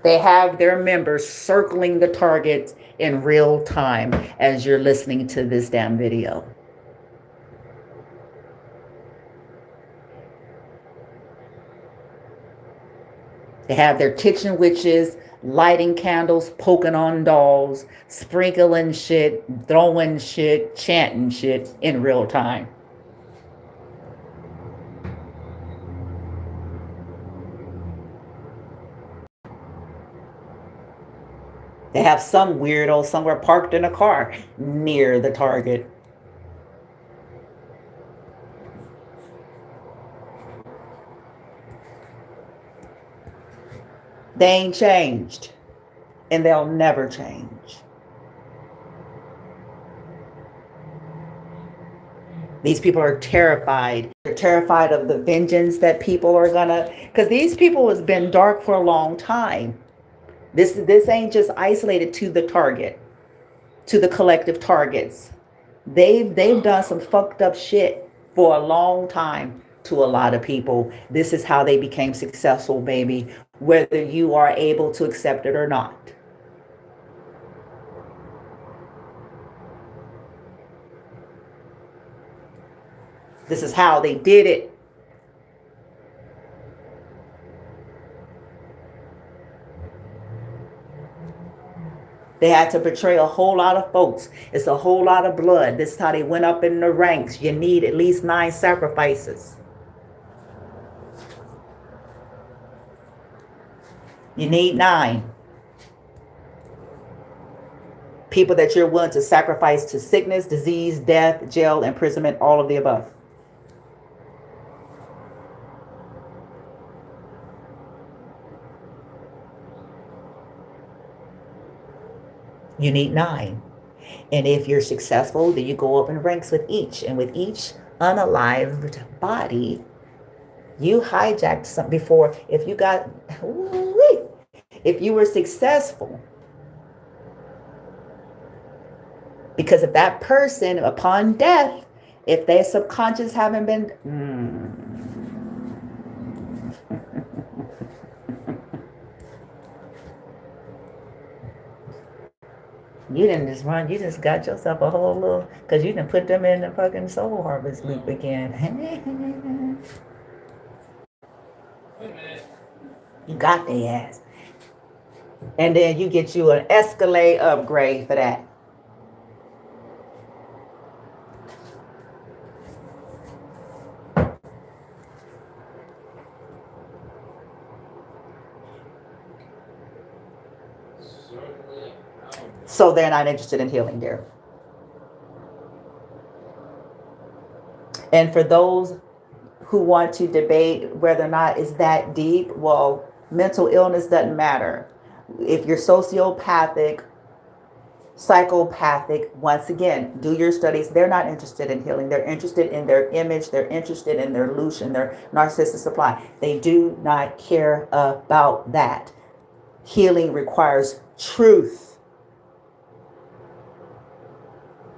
They have their members circling the target in real time as you're listening to this damn video. They have their kitchen witches lighting candles, poking on dolls, sprinkling shit, throwing shit, chanting shit in real time. They have some weirdo somewhere parked in a car near the target. They ain't changed, and they'll never change. These people are terrified. They're terrified of the vengeance that people are gonna, because these people has been dark for a long time. This ain't just isolated to the target, to the collective targets. They've done some fucked up shit for a long time to a lot of people. This is how they became successful, baby, whether you are able to accept it or not. This is how they did it. They had to betray a whole lot of folks. It's a whole lot of blood. This is how they went up in the ranks. You need at least 9 sacrifices. You need 9. People that you're willing to sacrifice to sickness, disease, death, jail, imprisonment, all of the above. You need 9. And if you're successful, then you go up in ranks with each. And with each unalived body, you hijacked something before. If you got, if you were successful, because if that person upon death, if their subconscious haven't been, you didn't just run, you just got yourself a whole little, because you didn't put them in the fucking soul harvest loop again. You got their ass. And then you get you an Escalade upgrade for that. So they're not interested in healing there. And for those who want to debate whether or not it's that deep, well, mental illness doesn't matter. If you're sociopathic, psychopathic, once again, do your studies. They're not interested in healing. They're interested in their image. They're interested in their illusion, their narcissistic supply. They do not care about that. Healing requires truth.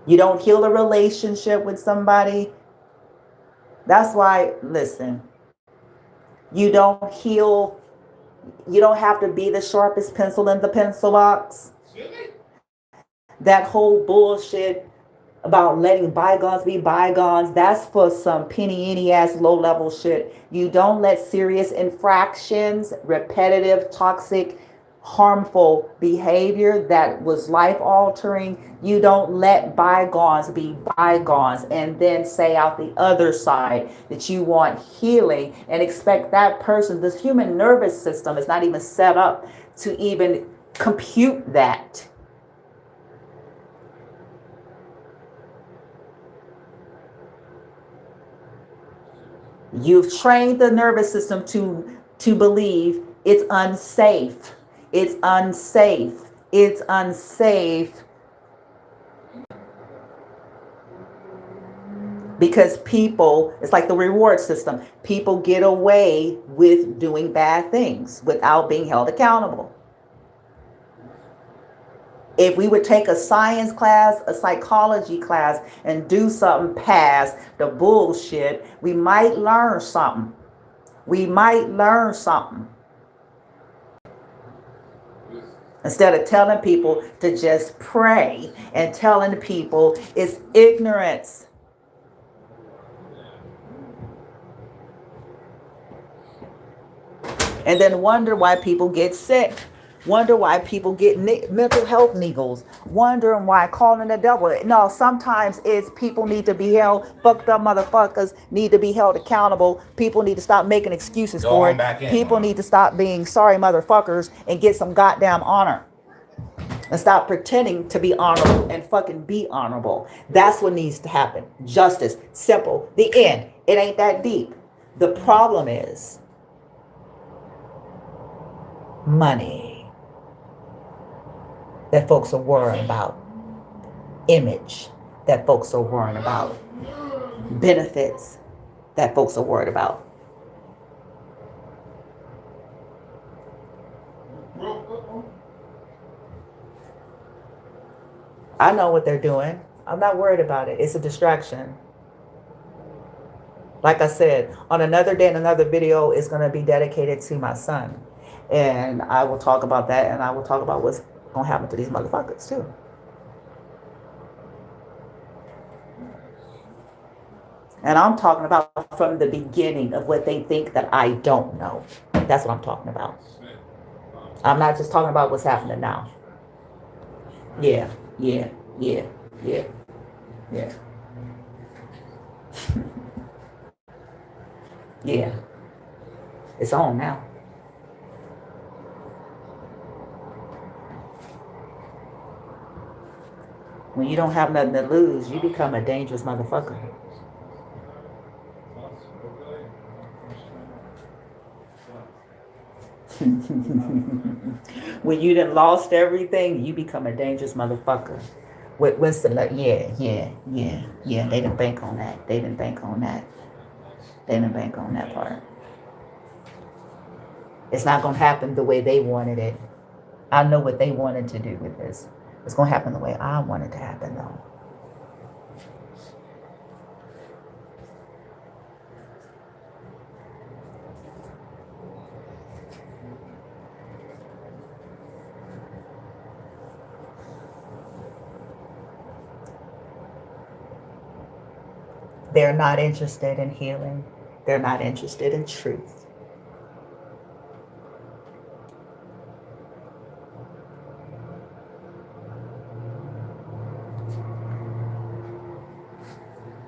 You don't heal a relationship with somebody. That's why, listen, you don't heal. You don't have to be the sharpest pencil in the pencil box. That whole bullshit about letting bygones be bygones, that's for some penny ass low level shit. You don't let serious infractions, repetitive, toxic, harmful behavior that was life altering, you don't let bygones be bygones and then say out the other side that you want healing and expect that person. This human nervous system is not even set up to even compute that. You've trained the nervous system to believe it's unsafe. It's unsafe. It's unsafe. Because people, it's like the reward system. People get away with doing bad things without being held accountable. If we would take a science class, a psychology class, and do something past the bullshit, we might learn something. We might learn something. Instead of telling people to just pray and telling people it's ignorance. And then wonder why people get sick. Wonder why people get mental health niggles. Wondering why calling the devil. No, sometimes it's people need to be held. Fucked up motherfuckers need to be held accountable. People need to stop making excuses for it. People need to stop being sorry motherfuckers and get some goddamn honor. And stop pretending to be honorable and fucking be honorable. That's what needs to happen. Justice. Simple. The end. It ain't that deep. The problem is money. That folks are worrying about. Image that folks are worrying about. benefits that folks are worried about. I know what they're doing. I'm not worried about it. It's a distraction. Like I said, on another day and another video is going to be dedicated to my son. And I will talk about that, and I will talk about what's going to happen to these motherfuckers too. And I'm talking about from the beginning of what they think that I don't know. That's what I'm talking about. I'm not just talking about what's happening now. Yeah. Yeah. Yeah. It's on now. When you don't have nothing to lose, you become a dangerous motherfucker. When you done lost everything, you become a dangerous motherfucker. With Winston, like, yeah. They didn't bank on that. They didn't bank on that part. It's not going to happen the way they wanted it. I know what they wanted to do with this. It's going to happen the way I want it to happen, though. They're not interested in healing. They're not interested in truth.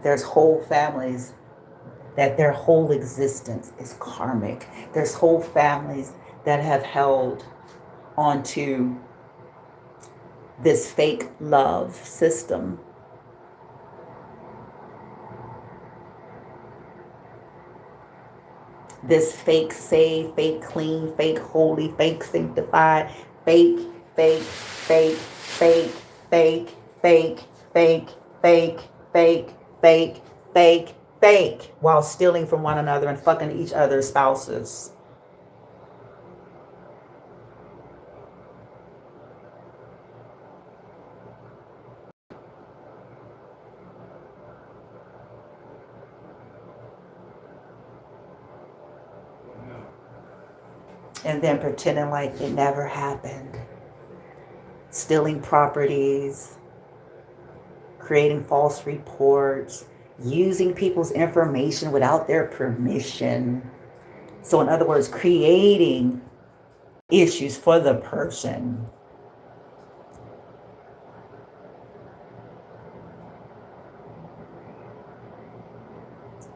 There's whole families that their whole existence is karmic. There's whole families that have held onto this fake love system. This fake saved, fake clean, fake holy, fake sanctified, fake, while stealing from one another and fucking each other's spouses. And then pretending like it never happened. Stealing properties, creating false reports, using people's information without their permission. So in other words, creating issues for the person.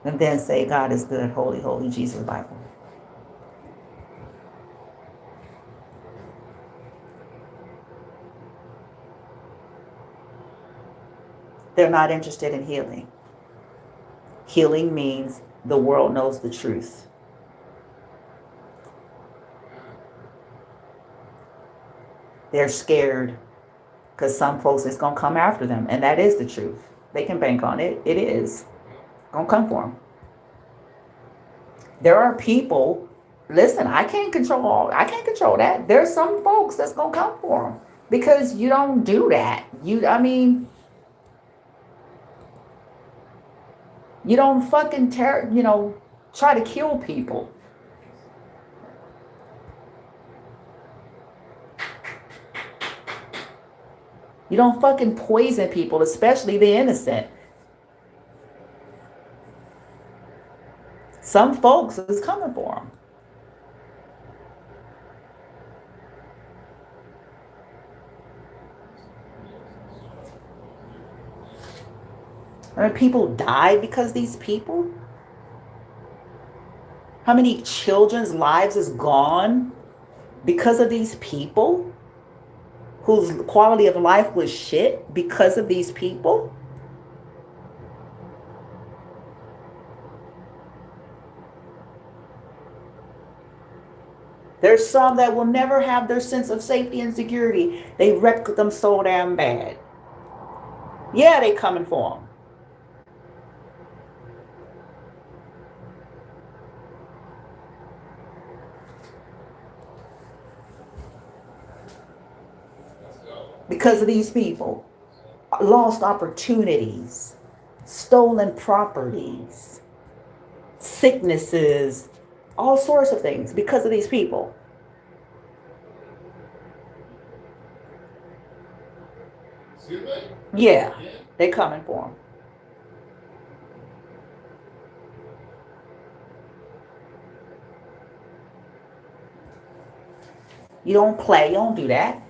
And then say God is good, holy, holy, Jesus Bible. They're not interested in healing. Healing means the world knows the truth. They're scared because some folks is going to come after them. And that is the truth. They can bank on it. It is going to come for them. There are people, listen, I can't control that. There's some folks that's going to come for them because you don't do that. You don't fucking try to kill people. You don't fucking poison people, especially the innocent. Some folks is coming for them. I mean, people die because these people? How many children's lives is gone because of these people? Whose quality of life was shit because of these people? There's some that will never have their sense of safety and security. They wreck them so damn bad. Yeah, they coming for them. because of these people. Lost opportunities, stolen properties, sicknesses, all sorts of things because of these people. Yeah, they coming for them. You don't play, you don't do that.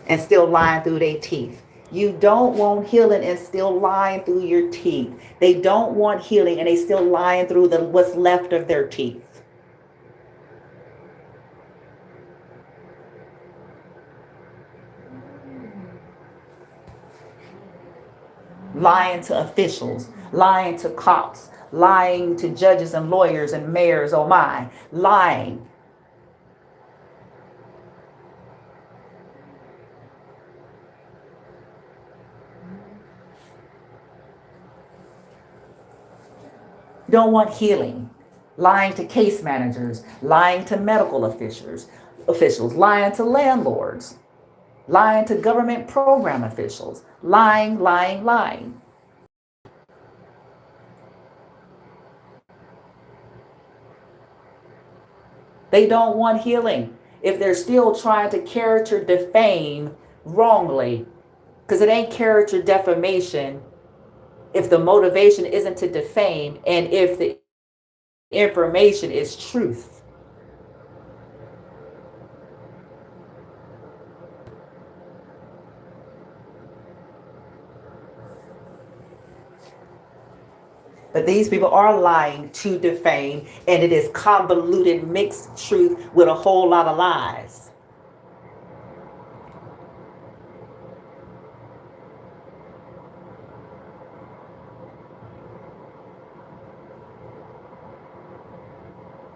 And still lying through their teeth. You don't want healing and still lying through your teeth. They don't want healing and they still lying through what's left of their teeth. Lying to officials, lying to cops, lying to judges and lawyers and mayors, oh my, lying. Don't want healing. Lying to case managers, lying to medical officials, lying to landlords, lying to government program officials, lying, lying, lying. They don't want healing if they're still trying to character defame wrongly, because it ain't character defamation if the motivation isn't to defame and if the information is truth. But these people are lying to defame, and it is convoluted, mixed truth with a whole lot of lies.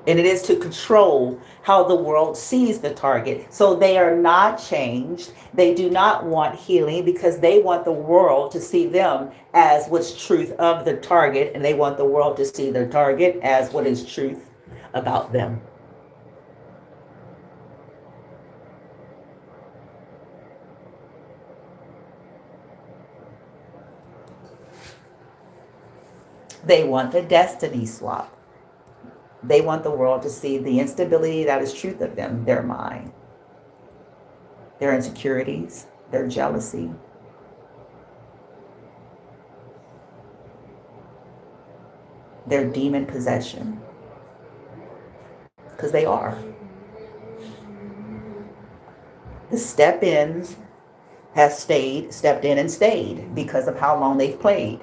And it is to control how the world sees the target. So they are not changed. They do not want healing because they want the world to see them as what's truth of the target. And they want the world to see their target as what is truth about them. They want the destiny swap. They want the world to see the instability that is truth of them, their mind, their insecurities, their jealousy, their demon possession. Because they are. The step-ins have stepped in and stayed because of how long they've played.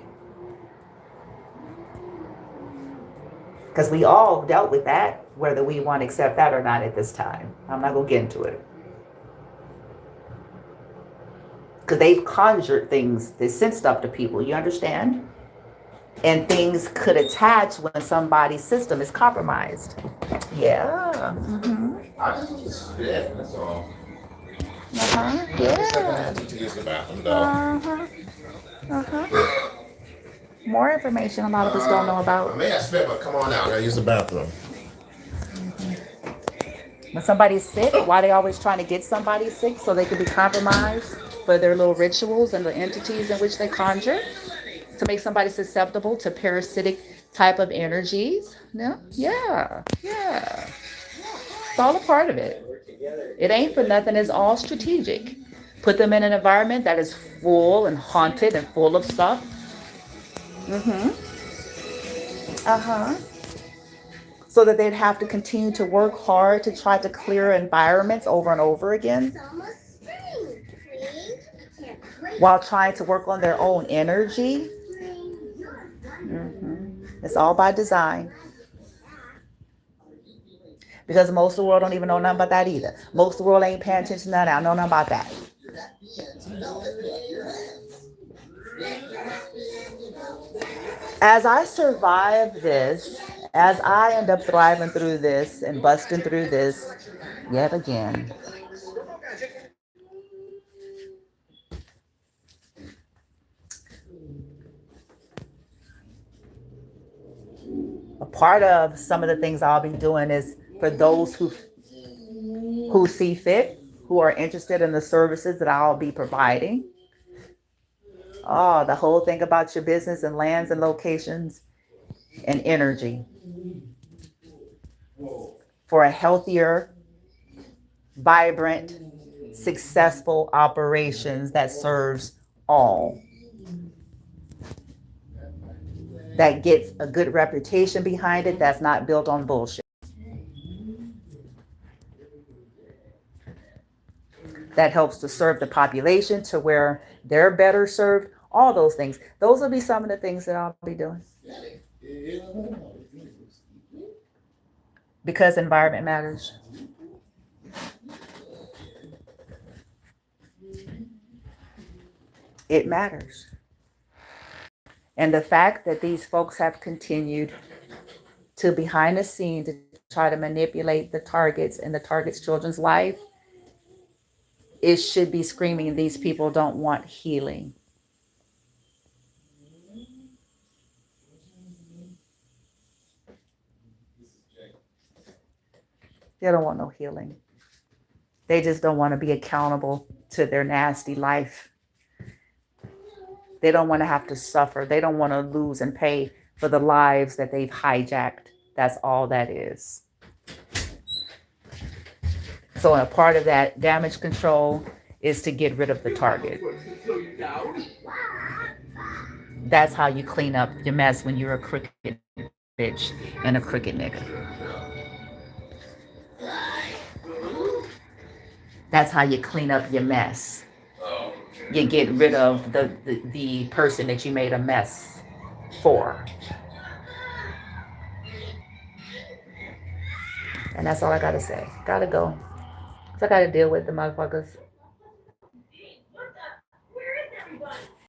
Because we all dealt with that, whether we want to accept that or not at this time. I'm not going to get into it. Because they've conjured things, they sent stuff to people, you understand? And things could attach when somebody's system is compromised. Yeah. Mm-hmm. I just need to spit, that's all. Uh-huh. Yeah. To use the bathroom, though. Uh-huh. Uh-huh. More information a lot of us don't know about. I may have spit, but come on out. I gotta use the bathroom. When somebody's sick, why they always trying to get somebody sick so they can be compromised for their little rituals and the entities in which they conjure to make somebody susceptible to parasitic type of energies. Yeah. It's all a part of it. It ain't for nothing. It's all strategic. Put them in an environment that is full and haunted and full of stuff. So that they'd have to continue to work hard to try to clear environments over and over again while trying to work on their own energy. It's all by design. Because most of the world don't even know nothing about that either. Most of the world ain't paying attention to that. I don't know nothing about that. As I survive this, as I end up thriving through this and busting through this yet again, part of some of the things I'll be doing is for those who see fit, who are interested in the services that I'll be providing. Oh, the whole thing about your business and lands and locations and energy for a healthier, vibrant, successful operations that serves all. That gets a good reputation behind it, that's not built on bullshit. That helps to serve the population to where they're better served, all those things. Those will be some of the things that I'll be doing. Because environment matters. It matters. And the fact that these folks have continued to behind the scenes to try to manipulate the targets and the target's children's life, it should be screaming these people don't want healing. They don't want no healing. They just don't want to be accountable to their nasty life. They don't want to have to suffer. They don't want to lose and pay for the lives that they've hijacked. That's all that is. So a part of that damage control is to get rid of the target. That's how you clean up your mess when you're a crooked bitch and a crooked nigga. That's how you clean up your mess. You get rid of the person that you made a mess for. And that's all I gotta say. Gotta go. So I gotta deal with the motherfuckers.